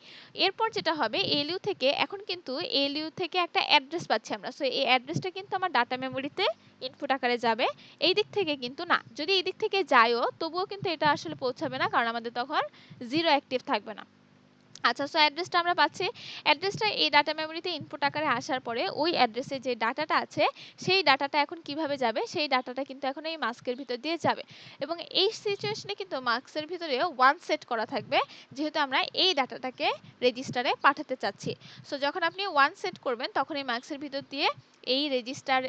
এরপর যেটা হবে, এলইউ থেকে এখন কিন্তু এলইউ থেকে একটা অ্যাড্রেস পাচ্ছি আমরা, সো এই অ্যাড্রেসটা কিন্তু আমার ডাটা মেমোরিতে ইনপুট আকারে যাবে। এই দিক থেকে কিন্তু না, যদি এই দিক থেকে যায়ও তবুও কিন্তু এটা আসলে পৌঁছাবে না, কারণ আমাদের তখন 0 অ্যাক্টিভ থাকবে না। আচ্ছা, সো অ্যাড্রেসটা আমরা পাচ্ছি, অ্যাড্রেসটা এই ডাটা মেমোরিতে ইনপুট আকারে আসার পরে ওই অ্যাড্রেসে যে ডাটাটা আছে সেই ডাটাটা এখন কিভাবে যাবে, সেই ডাটাটা কিন্তু এখন এই মাস্কের ভিতর দিয়ে যাবে এবং এই সিচুয়েশনে কিন্তু মাস্কের ভিতরে 1 সেট করা থাকবে, যেহেতু আমরা এই ডাটাটাকে রেজিস্টারে পাঠাতে চাচ্ছি। সো যখন আপনি 1 সেট করবেন তখন এই মাস্কের ভিতর দিয়ে এই রেজিস্টার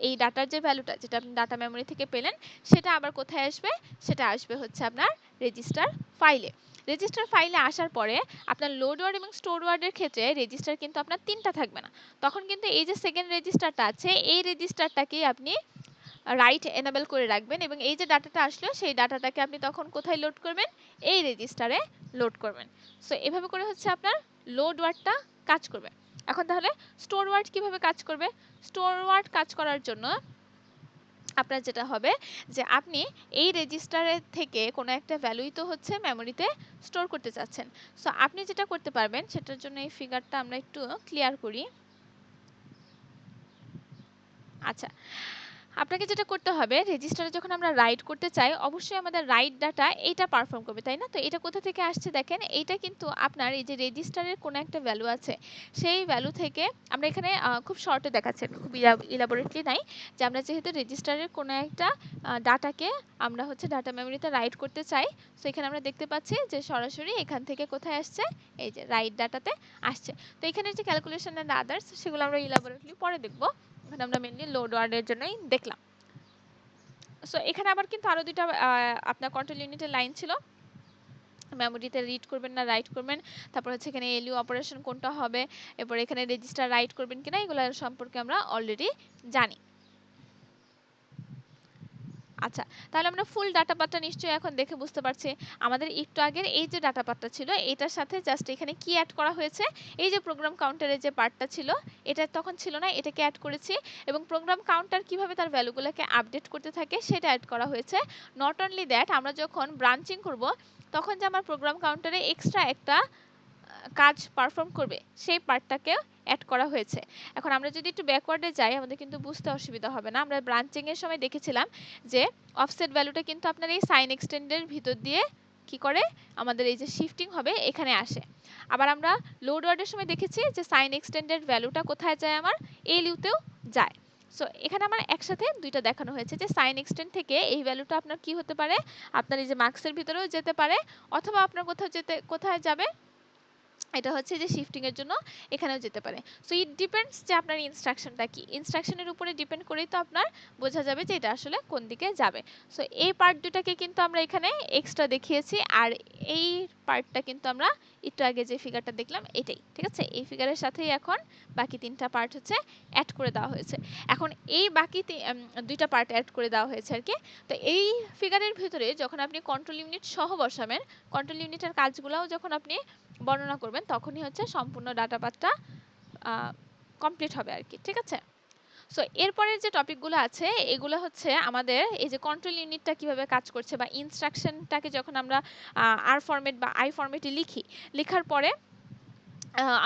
এই ডাটার যে ভ্যালুটা যেটা আপনি ডাটা মেমোরি থেকে পেলেন সেটা আবার কোথায় আসবে, সেটা আসবে হচ্ছে আপনার রেজিস্টার ফাইলে। রেজিস্টার ফাইলে আসার পরে আপনার লোড ওয়ার্ড এবং স্টোর ওয়ার্ডের ক্ষেত্রে রেজিস্টার কিন্তু আপনার 3টা থাকবে না, তখন কিন্তু এই যে সেকেন্ড রেজিস্টারটা আছে এই রেজিস্টারটাকেই আপনি রাইট এনেবল করে রাখবেন এবং এই যে ডাটাটা আসলো সেই ডাটাটাকে আপনি তখন কোথায় লোড করবেন, এই রেজিস্টারে লোড করবেন। সো এভাবে করে হচ্ছে আপনার লোড ওয়ার্ডটা কাজ করবে। এখন তাহলে স্টোর ওয়ার্ড কিভাবে কাজ করবে, স্টোর ওয়ার্ড কাজ করার জন্য আপনার যেটা হবে যে আপনি এই রেজিস্টারের থেকে কোনো একটা ভ্যালুই তো হচ্ছে মেমোরিতে স্টোর করতে চাচ্ছেন। সো আপনি যেটা করতে পারবেন সেটার জন্য এই ফিগারটা আমরা একটু ক্লিয়ার করি। আচ্ছা, আপনাকে যেটা করতে হবে, রেজিস্টারে যখন আমরা রাইট করতে চাই অবশ্যই আমাদের রাইট ডাটা এইটা পারফর্ম করবে, তাই না? তো এটা কোথা থেকে আসছে দেখেন, এইটা কিন্তু আপনার এই যে রেজিস্টারের কোনো একটা ভ্যালু আছে সেই ভ্যালু থেকে আমরা এখানে খুব শর্টে দেখাচ্ছে, খুব ইলাবোরেটলি নাই, যে আমরা যেহেতু রেজিস্টারের কোনো একটা ডাটাকে আমরা হচ্ছে ডাটা মেমোরিতে রাইট করতে চাই, সো এখানে আমরা দেখতে পাচ্ছি যে সরাসরি এখান থেকে কোথায় আসছে, এই যে রাইট ডাটাতে আসছে। তো এখানে যে ক্যালকুলেশন এন্ড আদার্স সেগুলো আমরা ইলাবোরেটলি পরে দেখব, এখানে আমরা মেইনলি লোড ওয়ার্ডের জন্যই দেখলাম। সো এখানে আবার কিন্তু আরো দুইটা আপনার কন্ট্রোল ইউনিটের লাইন ছিল, মেমোরিতে রিড করবেন না রাইট করবেন, তারপর হচ্ছে এখানে এলইউ অপারেশন কোনটা হবে, এরপর এখানে রেজিস্টার রাইট করবেন কিনা, এগুলো সম্পর্কে আমরা অলরেডি জানি। আচ্ছা, তাহলে আমরা ফুল ডাটা পার্টটা নিশ্চয়ই এখন দেখে বুঝতে পারছি। আমাদের একটু আগের এই যে ডাটা পার্টটা ছিল এটার সাথে জাস্ট এখানে কি অ্যাড করা হয়েছে, এই যে প্রোগ্রাম কাউন্টারের যে পার্টটা ছিল এটা তখন ছিল না, এটাকে অ্যাড করেছি এবং প্রোগ্রাম কাউন্টার কিভাবে তার ভ্যালুগুলোকে আপডেট করতে থাকে সেটা অ্যাড করা হয়েছে। নট অনলি দ্যাট, আমরা যখন ব্রাঞ্চিং করব তখন যে আমার প্রোগ্রাম কাউন্টারে এক্সট্রা একটা কাজ পারফর্ম করবে সেই পার্টটাকে অ্যাড করা হয়েছে। এখন আমরা যদি একটু ব্যাকওয়ার্ডে যাই আমাদের কিন্তু বুঝতে অসুবিধা হবে না। আমরা ব্রাঞ্চিং এর সময় দেখেছিলাম যে অফসেট ভ্যালুটা কিন্তু আপনার এই সাইন এক্সটেন্ডের ভিতর দিয়ে কি করে আমাদের এই যে শিফটিং হবে এখানে আসে। আবার আমরা লোড ওয়ার্ডের সময় দেখেছি যে সাইন এক্সটেন্ডের ভ্যালুটা কোথায় যায়, আমার এলইউতেও যায়। সো এখানে আমার একসাথে দুইটা দেখানো হয়েছে যে সাইন এক্সটেন্ড থেকে এই ভ্যালুটা আপনার কি হতে পারে, আপনার এই যে মার্কসের ভিতরেও যেতে পারে, অথবা আপনার কোথায় যাবে, এটা হচ্ছে যে শিফটিং এর জন্য এখানেও যেতে পারে। সো ইট ডিপেন্ডস যে আপনার ইনস্ট্রাকশনটা কি, ইনস্ট্রাকশনের উপরে ডিপেন্ড করেই তো আপনার বোঝা যাবে যে এটা আসলে কোন দিকে যাবে। সো এই পার্ট দুটাকে কিন্তু আমরা এখানে এক্সট্রা দেখিয়েছি, আর এই পার্টটা কিন্তু আমরা একটু আগে যে ফিগারটা দেখলাম এটাই, ঠিক আছে, এই ফিগারের সাথেই এখন বাকি তিনটা পার্ট হচ্ছে অ্যাড করে দেওয়া হয়েছে। এখন এই বাকি দুইটা পার্ট অ্যাড করে দেওয়া হয়েছে আর কি। তো এই ফিগারের ভিতরে যখন আপনি কন্ট্রোল ইউনিট সহ বসাবেন, কন্ট্রোল ইউনিটের কাজগুলোও যখন আপনি বর্ণনা করবেন, তখনই হচ্ছে সম্পূর্ণ ডাটা পাথটা কমপ্লিট হবে আর কি, ঠিক আছে। সো এরপরের যে টপিকগুলো আছে এগুলো হচ্ছে আমাদের এই যে কন্ট্রোল ইউনিটটা কিভাবে কাজ করছে, বা ইনস্ট্রাকশনটাকে যখন আমরা আর ফরম্যাট বা আই ফরম্যাটে লিখি, লেখার পরে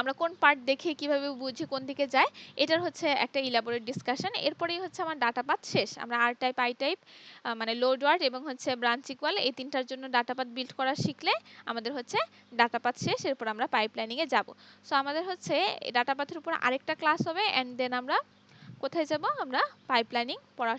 আমরা কোন পার্ট দেখে কিভাবে বুঝি কোন দিকে যায়, এটার হচ্ছে একটা ইলাবোরেট ডিসকাশন। এরপরেই হচ্ছে আমার ডাটা পাথ শেষ। আমরা আর টাইপ, আই টাইপ, মানে লোড ওয়ার্ড এবং হচ্ছে ব্রাঞ্চ ইকুয়াল, এই তিনটার জন্য ডাটা পাথ বিল্ড করা শিখলে আমাদের হচ্ছে ডাটা পাথ শেষ। এরপর আমরা পাইপলাইনিং এ যাব। সো আমাদের হচ্ছে ডাটা পাথের উপর আরেকটা ক্লাস হবে, এন্ড দেন আমরা কোথায় যাব, আমরা পাইপলাইনিং পড়া